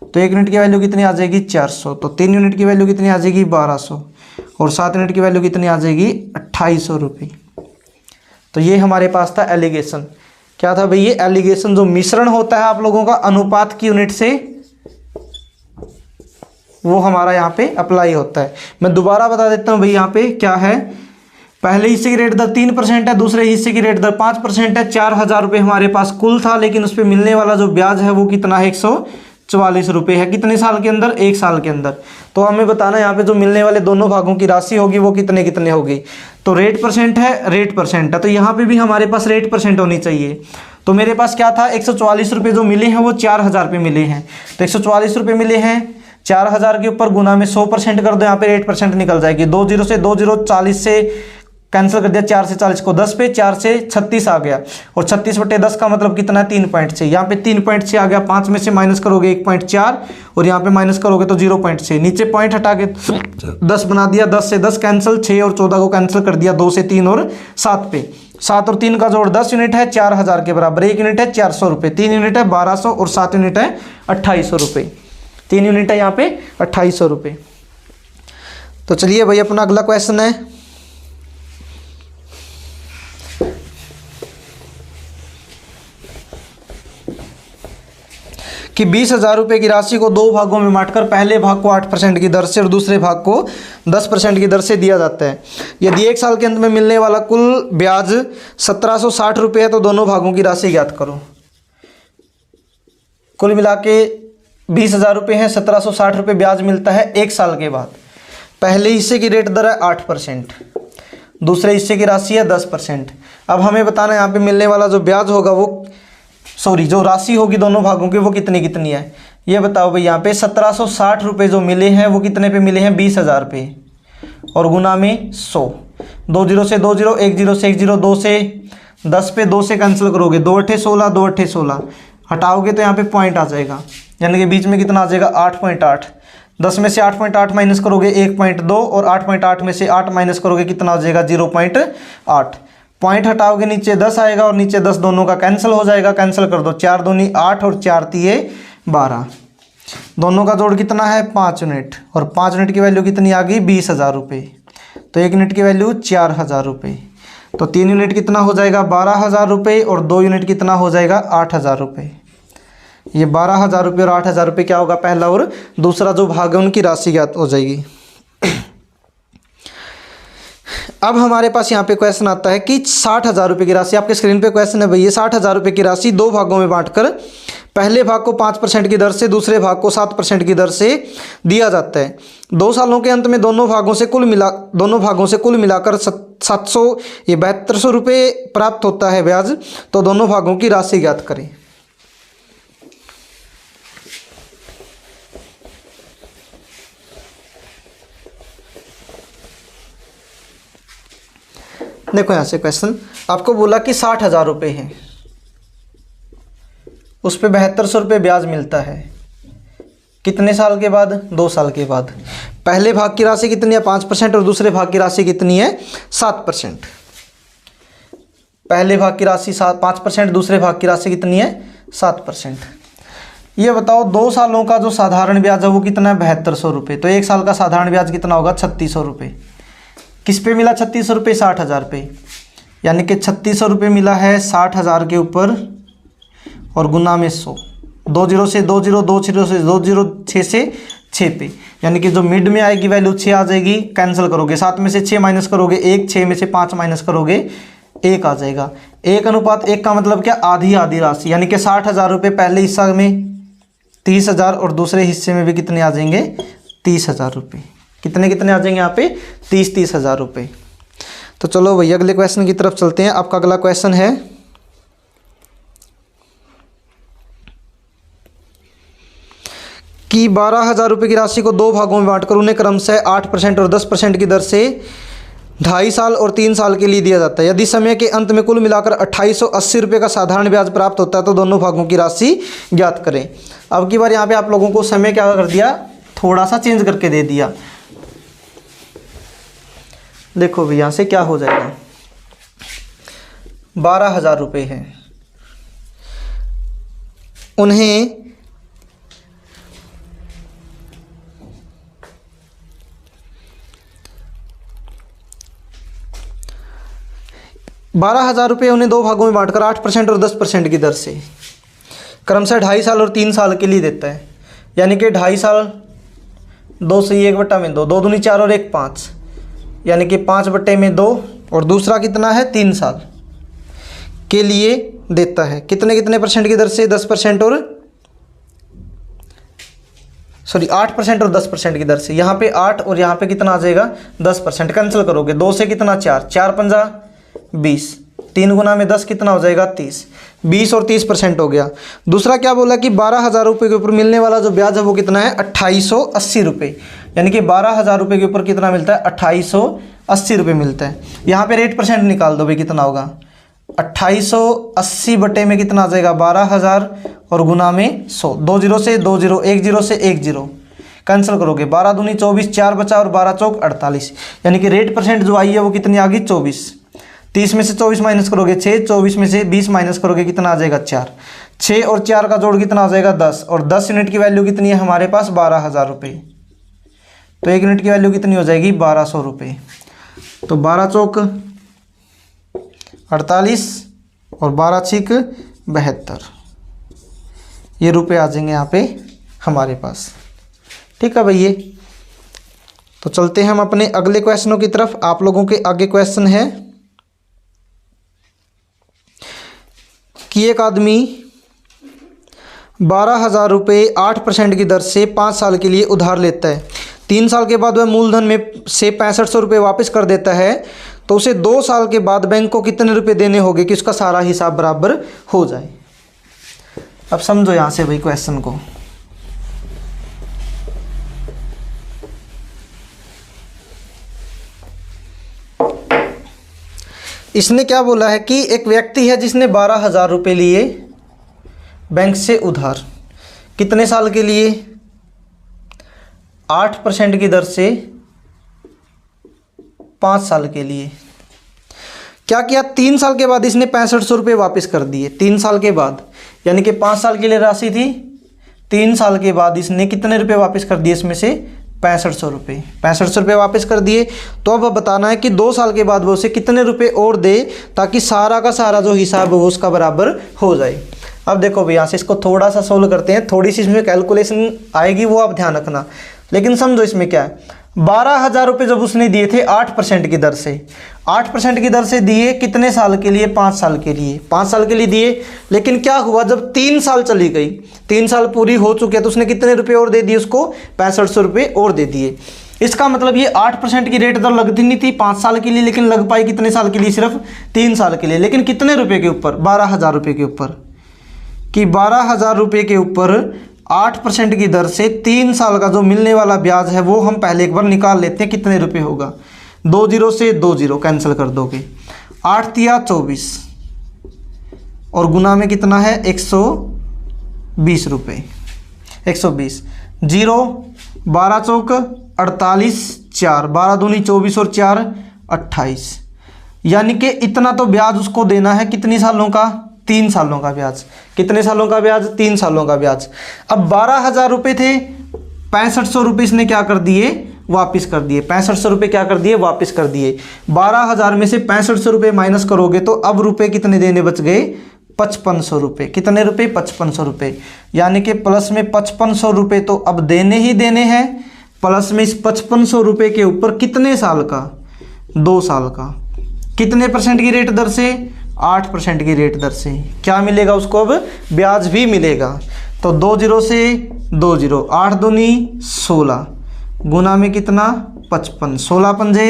तो 1 यूनिट की वैल्यू कितनी आ जाएगी 400। तो 3 यूनिट की वैल्यू कितनी आ जाएगी 1200 और 7 यूनिट की वैल्यू कितनी आ जाएगी 2800 रुपये। तो ये हमारे पास था एलिगेशन। क्या था भाई? ये एलिगेशन जो मिश्रण होता है आप लोगों का अनुपात की यूनिट से, वो हमारा यहाँ पे अप्लाई होता है। मैं दोबारा बता देता हूँ भाई, यहाँ पे क्या है, पहले हिस्से की रेट दर 3% है, दूसरे हिस्से की रेट दर 5% है। 4000 रुपये हमारे पास कुल था, लेकिन उस पर मिलने वाला जो ब्याज है वो कितना है 144 रुपये है। कितने साल के अंदर? 1 साल के अंदर। तो हमें बताना यहाँ पे जो मिलने वाले दोनों भागों की राशि होगी वो कितने कितने होगी। तो रेट परसेंट है, रेट परसेंट है, तो यहाँ पे भी हमारे पास रेट परसेंट होनी चाहिए। तो मेरे पास क्या था, 144 रुपये जो मिले हैं वो 4000 रुपये मिले हैं। तो 144 रुपये मिले हैं, 4000 के ऊपर गुना में 100% कर दो, यहाँ पे रेट परसेंट निकल जाएगी। 20 से 40 से कैंसिल कर दिया, 4 से 40 को 10 पे, 4 से 36 आ गया, और 36/10 का मतलब कितना है 3.6। यहाँ पे 3.6 आ गया, 5 में से माइनस करोगे 1.4 और यहाँ पे माइनस करोगे तो 0.6, नीचे पॉइंट हटा के 10 बना दिया, 10 से 10 कैंसिल, 6 और 14 को कैंसिल कर दिया, 2 से 3 और 7 पे, 7 और 3 का जोड़ 10 यूनिट है, 4000 के बराबर। 1 यूनिट है 400 रुपये, 3 यूनिट है 1200 और 7 यूनिट है 2800 रुपये। 3 यूनिट है यहाँ पे 2800 रुपये। तो चलिए भाई अपना अगला क्वेश्चन है कि 20,000 रुपये की राशि को 2 भागों में बांटकर पहले भाग को 8% की दर से और दूसरे भाग को 10% की दर से दिया जाता है। यदि 1 साल के अंत में मिलने वाला कुल ब्याज 1760 रुपये है तो दोनों भागों की राशि ज्ञात करो। कुल मिला के 20,000 रुपये हैं, 1760 रुपये ब्याज मिलता है 1 साल के बाद। पहले हिस्से की रेट दर है 8%, दूसरे हिस्से की राशि है 10%। अब हमें बताना है यहाँ पे मिलने वाला जो ब्याज होगा वो, जो राशि होगी दोनों भागों की वो कितनी कितनी है। ये बताओ भाई, यहाँ पे 1760 रुपये जो मिले हैं वो कितने पे मिले हैं 20,000 पे, और गुना में 100, 2 0 से 2 0, 1 0 से 1 0, 2 से 10 पे 2 से कैंसिल करोगे, 2 8 16, 2 8 16 हटाओगे तो यहाँ पे पॉइंट आ जाएगा, यानी कि बीच में कितना आ जाएगा 8.8। 10 में से 8.8 माइनस करोगे 1.2 और 8.8 में से 8 माइनस करोगे कितना हो जाएगा 0.8। पॉइंट हटाओगे नीचे 10 आएगा और नीचे 10 दोनों का कैंसिल हो जाएगा, कैंसिल कर दो, 4 दूनी 8 और 4 तिये 12, दोनों का जोड़ कितना है 5 यूनिट, और 5 यूनिट की वैल्यू कितनी आ गई 20,000 रुपये। तो 1 यूनिट की वैल्यू 4000 रुपये। तो 3 यूनिट कितना हो जाएगा 12,000 रुपये और 2 यूनिट कितना हो जाएगा 8,000 रुपये। ये 12,000 रुपये और 8,000 रुपये क्या होगा, पहला और दूसरा जो भाग है उनकी राशि ज्ञात हो जाएगी। अब हमारे पास यहाँ पे क्वेश्चन आता है कि 60,000 रुपये की राशि, आपके स्क्रीन पे क्वेश्चन है भैया, 60,000 रुपये की राशि 2 भागों में बांटकर पहले भाग को 5% की दर से दूसरे भाग को 7% की दर से दिया जाता है। 2 सालों के अंत में दोनों भागों से कुल मिलाकर 7200 रुपये प्राप्त होता है ब्याज। तो दोनों भागों की राशि ज्ञात करें। देखो यहाँ से क्वेश्चन आपको बोला कि 60,000 रुपये हैं, उस पर 7200 रुपये ब्याज मिलता है। कितने साल के बाद? 2 साल के बाद। पहले भाग की राशि कितनी है 5% और दूसरे भाग की राशि कितनी है 7%। पहले भाग की राशि 5%, दूसरे भाग की राशि कितनी है 7%। ये बताओ 2 सालों का जो साधारण ब्याज है वो कितना है 7200 रुपये। तो 1 साल का साधारण ब्याज कितना होगा 3600 रुपये। किस पे मिला 3600 रुपये? 60,000 पे, यानी कि 3600 रुपये मिला है 60,000 के ऊपर और गुना में 100, 2 0 से 2 0, 2 0 से 2 0, 6 से 6 पे, यानी कि जो मिड में आएगी वैल्यू 6 आ जाएगी, कैंसिल करोगे, 7 में से 6 माइनस करोगे 1, 6 में से 5 माइनस करोगे 1 आ जाएगा। 1:1 का मतलब क्या, आधी आधी राशि, यानी कि 60,000 रुपये पहले हिस्सा में 30,000 और दूसरे हिस्से में भी कितने आ जाएंगे 30,000 रुपये। कितने कितने आ जाएंगे यहाँ पे 30,000 रुपये। तो चलो भैया अगले क्वेश्चन की तरफ चलते हैं। आपका अगला क्वेश्चन है कि 12,000 रुपये की राशि को 2 भागों में बांटकर उन्हें क्रमशः 8% और 10% की दर से 2.5 साल और 3 साल के लिए दिया जाता है। यदि समय के अंत में कुल मिलाकर 2880 रुपये का साधारण ब्याज प्राप्त होता है तो दोनों भागों की राशि ज्ञात करें। अब की बार यहाँ पे आप लोगों को समय क्या कर दिया, थोड़ा सा चेंज करके दे दिया। देखो भी यहाँ से क्या हो जाएगा, 12,000 रुपये हैं, उन्हें 12,000 रुपये उन्हें दो भागों में बांटकर 8% और 10% की दर से क्रमशः 2.5 साल और 3 साल के लिए देता है। यानी कि 2.5 साल 2 से 1/2 2 दूनी 4 और 1 5, यानी कि 5/2 और दूसरा कितना है 3 साल के लिए देता है। कितने परसेंट की दर से? 10% और 8% और 10% की दर से। यहाँ पे 8 और यहाँ पे कितना आ जाएगा 10%। कैंसिल करोगे 2 से कितना 4, 4 पंजा 20, 3 गुना में 10 कितना हो जाएगा 30, 20 और 30% हो गया। दूसरा क्या बोला कि 12,000 रुपये के ऊपर मिलने वाला जो ब्याज है वो कितना है 2880 रुपये। यानी कि 12,000 रुपये के ऊपर कितना मिलता है 2880 रुपये मिलता है। यहाँ पे रेट परसेंट निकाल दो भाई, कितना होगा 2880 बटे में कितना आ जाएगा 12,000 और गुना में 100, 2 0 से 2 0, 1 0 से 1 0, कैंसिल करोगे 12 दूनी 24, 4 बचा और 12 चौक 48। यानी कि रेट परसेंट जो आई है वो कितनी आ गई 24। 30 में से 24 माइनस करोगे 6, 24 में से 20 माइनस करोगे कितना आ जाएगा 4, 6 और 4 का जोड़ कितना आ जाएगा 10, और 10 यूनिट की वैल्यू कितनी है हमारे पास 12,000 रुपये। तो 1 यूनिट की वैल्यू कितनी हो जाएगी 1200 रुपये। तो 12 चौक 48 और 12 छिक 72, ये रुपये आ जाएंगे यहाँ पे हमारे पास। ठीक है भैया, तो चलते हैं हम अपने अगले क्वेश्चनों की तरफ। आप लोगों के आगे क्वेश्चन है कि एक आदमी 12,000 रुपये 8% की दर से 5 साल के लिए उधार लेता है। 3 साल के बाद वह मूलधन में से 6500 रुपये वापस कर देता है, तो उसे 2 साल के बाद बैंक को कितने रुपए देने होंगे कि उसका सारा हिसाब बराबर हो जाए। अब समझो यहाँ से भाई क्वेश्चन को। इसने क्या बोला है कि एक व्यक्ति है जिसने 12,000 रुपये लिए बैंक से उधार, कितने साल के लिए 8% की दर से 5 साल के लिए। क्या किया 3 साल के बाद इसने 6500 रुपये वापस कर दिए। 3 साल के बाद, यानी कि 5 साल के लिए राशि थी, 3 साल के बाद इसने कितने रुपये वापस कर दिए, इसमें से 6500 रुपये। 6500 रुपये वापस कर दिए। तो अब बताना है कि 2 साल के बाद वो उसे कितने रुपये और दे ताकि सारा का सारा जो हिसाब है वो उसका बराबर हो जाए। अब देखो भैया यहाँ से इसको थोड़ा सा सोल्व करते हैं, थोड़ी सी इसमें कैलकुलेशन आएगी वो आप ध्यान रखना। लेकिन समझो इसमें क्या है, 12,000 रुपये जब उसने दिए थे 8% की दर से, 8% की दर से दिए कितने साल के लिए 5 साल के लिए, 5 साल के लिए दिए। लेकिन क्या हुआ जब 3 साल चली गई, 3 साल पूरी हो चुके तो उसने कितने रुपये और दे दिए उसको 6500 रुपये और दे दिए। इसका मतलब ये 8% की रेट दर लगती नहीं थी 5 साल के लिए, लेकिन लग पाई कितने साल के लिए, सिर्फ 3 साल के लिए। लेकिन कितने रुपये के ऊपर 12,000 रुपये के ऊपर, कि 12,000 रुपये के ऊपर 8% की दर से 3 साल का जो मिलने वाला ब्याज है वो हम पहले एक बार निकाल लेते हैं कितने रुपये होगा। 2 0 से 2 0 कैंसिल कर दोगे, 8 तिया 24 और गुना में कितना है 120 रुपये, 120 0, 12 चौक 48, 4 12 दूनी 24 और 4 28। यानी कि इतना तो ब्याज उसको देना है कितनी सालों का, 3 सालों का ब्याज। कितने सालों का ब्याज, 3 सालों का ब्याज। अब 12,000 रुपये थे, 6500 रुपये इसने क्या कर दिए वापस कर दिए, 6500 रुपये क्या कर दिए वापस कर दिए। 12,000 में से 6500 रुपये माइनस करोगे तो अब रुपये कितने देने बच गए 5500 रुपये। कितने रुपये 5500 रुपये। यानी कि प्लस में 5500 रुपये तो अब देने ही देने हैं, प्लस में इस 5500 रुपये के ऊपर कितने साल का 2 साल का, कितने परसेंट की रेट दर से 8% की रेट दर से क्या मिलेगा उसको अब ब्याज भी मिलेगा। तो 2 0 से 2 0, 8 दूनी 16 गुना में कितना 55, 16 पंजे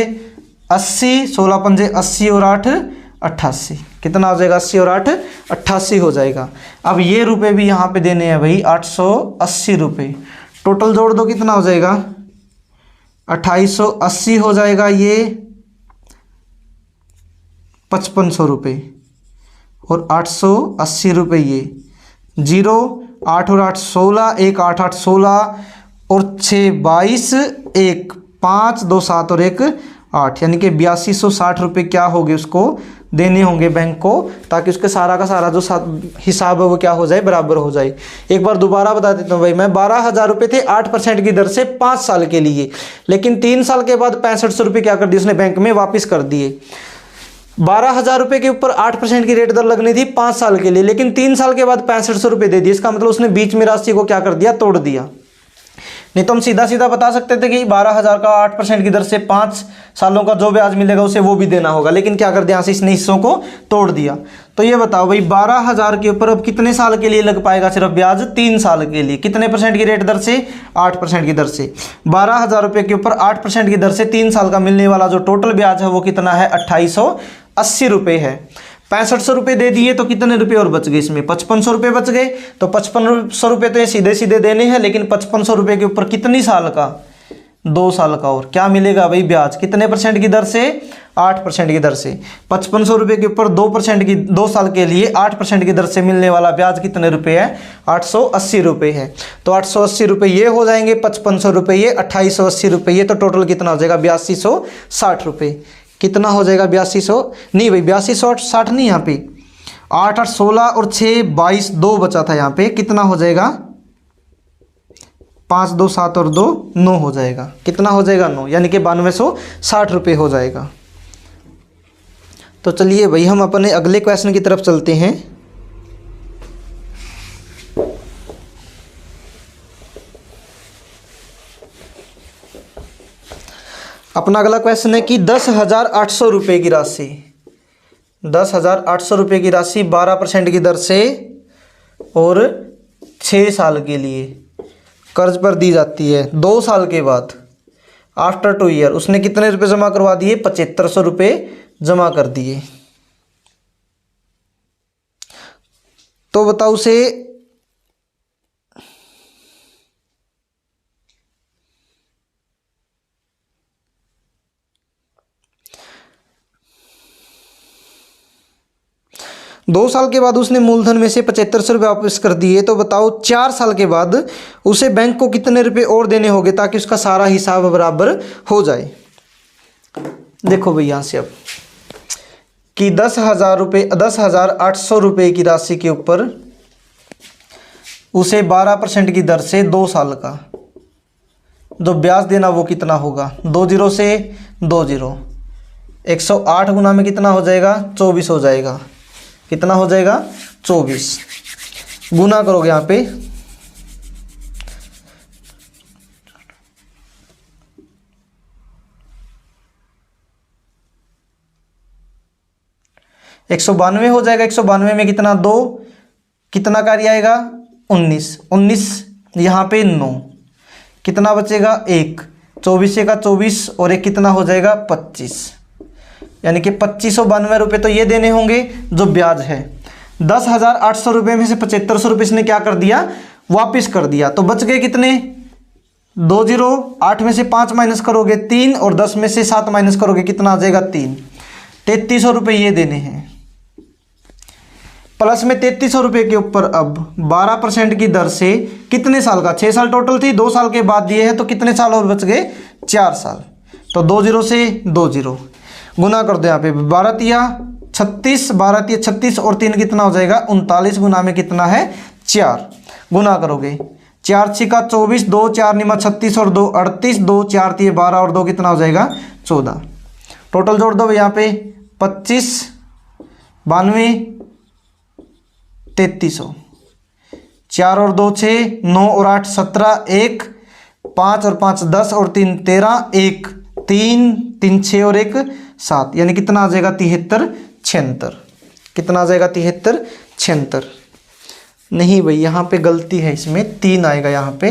80, 16 पंजे 80 और 8 88, कितना हो जाएगा 80 और 8 88 हो जाएगा। अब ये रुपए भी यहाँ पे देने हैं भाई 880 रुपये। टोटल जोड़ दो कितना हो जाएगा 2880 हो जाएगा, ये 5500 रुपये और 880 रुपये, ये 0 8 और 8 16, 1 8 8 16 और 6 22, 1 5 2 7 और 1 8, यानी कि 8260 रुपये क्या होंगे उसको देने होंगे बैंक को, ताकि उसके सारा का सारा जो हिसाब है वो क्या हो जाए बराबर हो जाए। एक बार दोबारा बता देता हूँ भाई मैं, 12,000 रुपये थे 8% की दर से 5 साल के लिए, लेकिन 3 साल के बाद 6500 रुपये क्या कर दिए उसने बैंक में वापस कर दिए। 12,000 रुपये के ऊपर 8% की रेट दर लगनी थी 5 साल के लिए, लेकिन 3 साल के बाद 6500 रुपये दे दिए। इसका मतलब उसने बीच में राशि को क्या कर दिया, तोड़ दिया। नहीं तो हम सीधा सीधा बता सकते थे कि 12,000 का 8% की दर से 5 सालों का जो ब्याज मिलेगा उसे वो भी देना होगा, लेकिन क्या कर दिया, यहाँ से इसने हिस्सों को तोड़ दिया। तो ये बताओ भाई 12,000 के ऊपर अब कितने साल के लिए लग पाएगा सिर्फ ब्याज, 3 साल के लिए। कितने परसेंट की रेट दर से, 8% की दर से। 12,000 रुपये के ऊपर 8% की दर से 3 साल का मिलने वाला जो टोटल ब्याज है वो कितना है, 2880 रुपये है। 6500 रुपये दे दिए तो कितने रुपये और बच गए इसमें, 5500 रुपये बच गए। तो 5500 रुपये तो ये सीधे सीधे देने हैं, लेकिन 5500 रुपये के ऊपर कितनी साल का, 2 साल का और क्या मिलेगा भाई ब्याज, कितने परसेंट की दर से, 8% की दर से। 5500 रुपये के ऊपर 2% की, 2 साल के लिए 8% की दर से मिलने वाला ब्याज कितने रुपये है, 880 रुपये है। तो 880 रुपये ये हो जाएंगे, 5500 रुपये ये, 2880 रुपये ये, तो टोटल कितना हो जाएगा, 8260 रुपये। कितना हो जाएगा, 8200 नहीं भाई, 8260 नहीं, यहाँ पे 8 8 16 और 6 22, 2 बचा था यहाँ पे, कितना हो जाएगा, 5 2 7 और 2 9 हो जाएगा। कितना हो जाएगा, 9, यानी कि 9260 रुपये हो जाएगा। तो चलिए भाई हम अपने अगले क्वेश्चन की तरफ चलते हैं। अपना अगला क्वेश्चन है कि 10,800 रुपये की राशि, 10,800 रुपये की राशि 12% की दर से और 6 साल के लिए कर्ज पर दी जाती है। 2 साल के बाद, आफ्टर 2 ईयर, उसने कितने रुपए जमा करवा दिए, 7500 रुपये जमा कर दिए। तो बताओ उसे 2 साल के बाद उसने मूलधन में से 7500 रुपये वापस कर दिए। तो बताओ 4 साल के बाद उसे बैंक को कितने रुपए और देने होंगे ताकि उसका सारा हिसाब बराबर हो जाए। देखो भाई यहाँ से अब कि 10,000 रुपये, 10,800 रुपये की राशि के ऊपर उसे 12% की दर से 2 साल का जो ब्याज देना वो कितना होगा, 2 0 से 2 0, 108 गुना में कितना हो जाएगा, 24 हो जाएगा। कितना हो जाएगा, 24 गुना करोगे यहाँ पे, एक 192 हो जाएगा। 192 में कितना, 2, कितना कार्य आएगा, 19, 19 यहाँ पे 9, कितना बचेगा, 1, 24 का 24 और एक कितना हो जाएगा, 25, यानी कि 2592 रुपये तो ये देने होंगे जो ब्याज है। 10,800 रुपये में से 7500 रुपये इसने क्या कर दिया, वापस कर दिया। तो बच गए कितने, 2 0, 8 में से 5 माइनस करोगे 3 और 10 में से 7 माइनस करोगे कितना आ जाएगा, 3, 3300 रुपये ये देने हैं। प्लस में 3300 रुपये के ऊपर अब 12% की दर से कितने साल का, 6 साल टोटल थी, 2 साल के बाद दिए हैं तो कितने साल और बच गए, 4 साल। तो 2 0 से 2 0 गुना कर दो यहाँ पे, 12 तिया 36, 12 तिया 36 और 3 कितना हो जाएगा, 39 गुना में कितना है, 4 गुना करोगे, 4 6 का 24, 2 4 निमा 36 और 2 38, 2 4 तिये 12 और 2 कितना हो जाएगा, 14। टोटल जोड़ दो यहाँ पे, 25 92 3300, 4 और 2 6, 9 और 8 17, 1 5 और 5 10 और 3 13, 1 3 3 6 और 1 7, यानी कितना आ जाएगा, 73 76। कितना आ जाएगा, 73 76। नहीं भाई यहाँ पे गलती है, इसमें 3 आएगा यहाँ पे।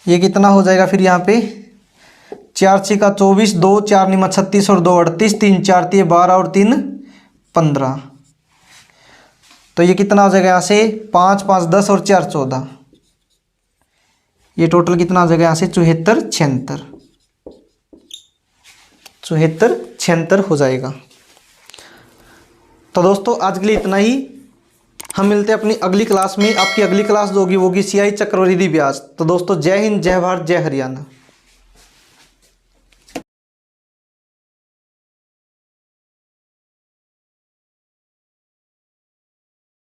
ये कितना हो जाएगा फिर यहाँ पे, 4 6 का 24, 2 4 निमा 36 और 2 38, 3 4 तिये 12 और 3 15। तो ये कितना हो जाएगा यहाँ से, 5 5 10 और 4 14, ये टोटल कितना आ जाएगा यहाँ से, 74 76, 74 76 हो जाएगा। तो दोस्तों आज के लिए इतना ही, हम मिलते हैं अपनी अगली क्लास में। आपकी अगली क्लास जो होगी वो होगी CI चक्रवृद्धि ब्याज। तो दोस्तों जय हिंद, जय भारत, जय हरियाणा।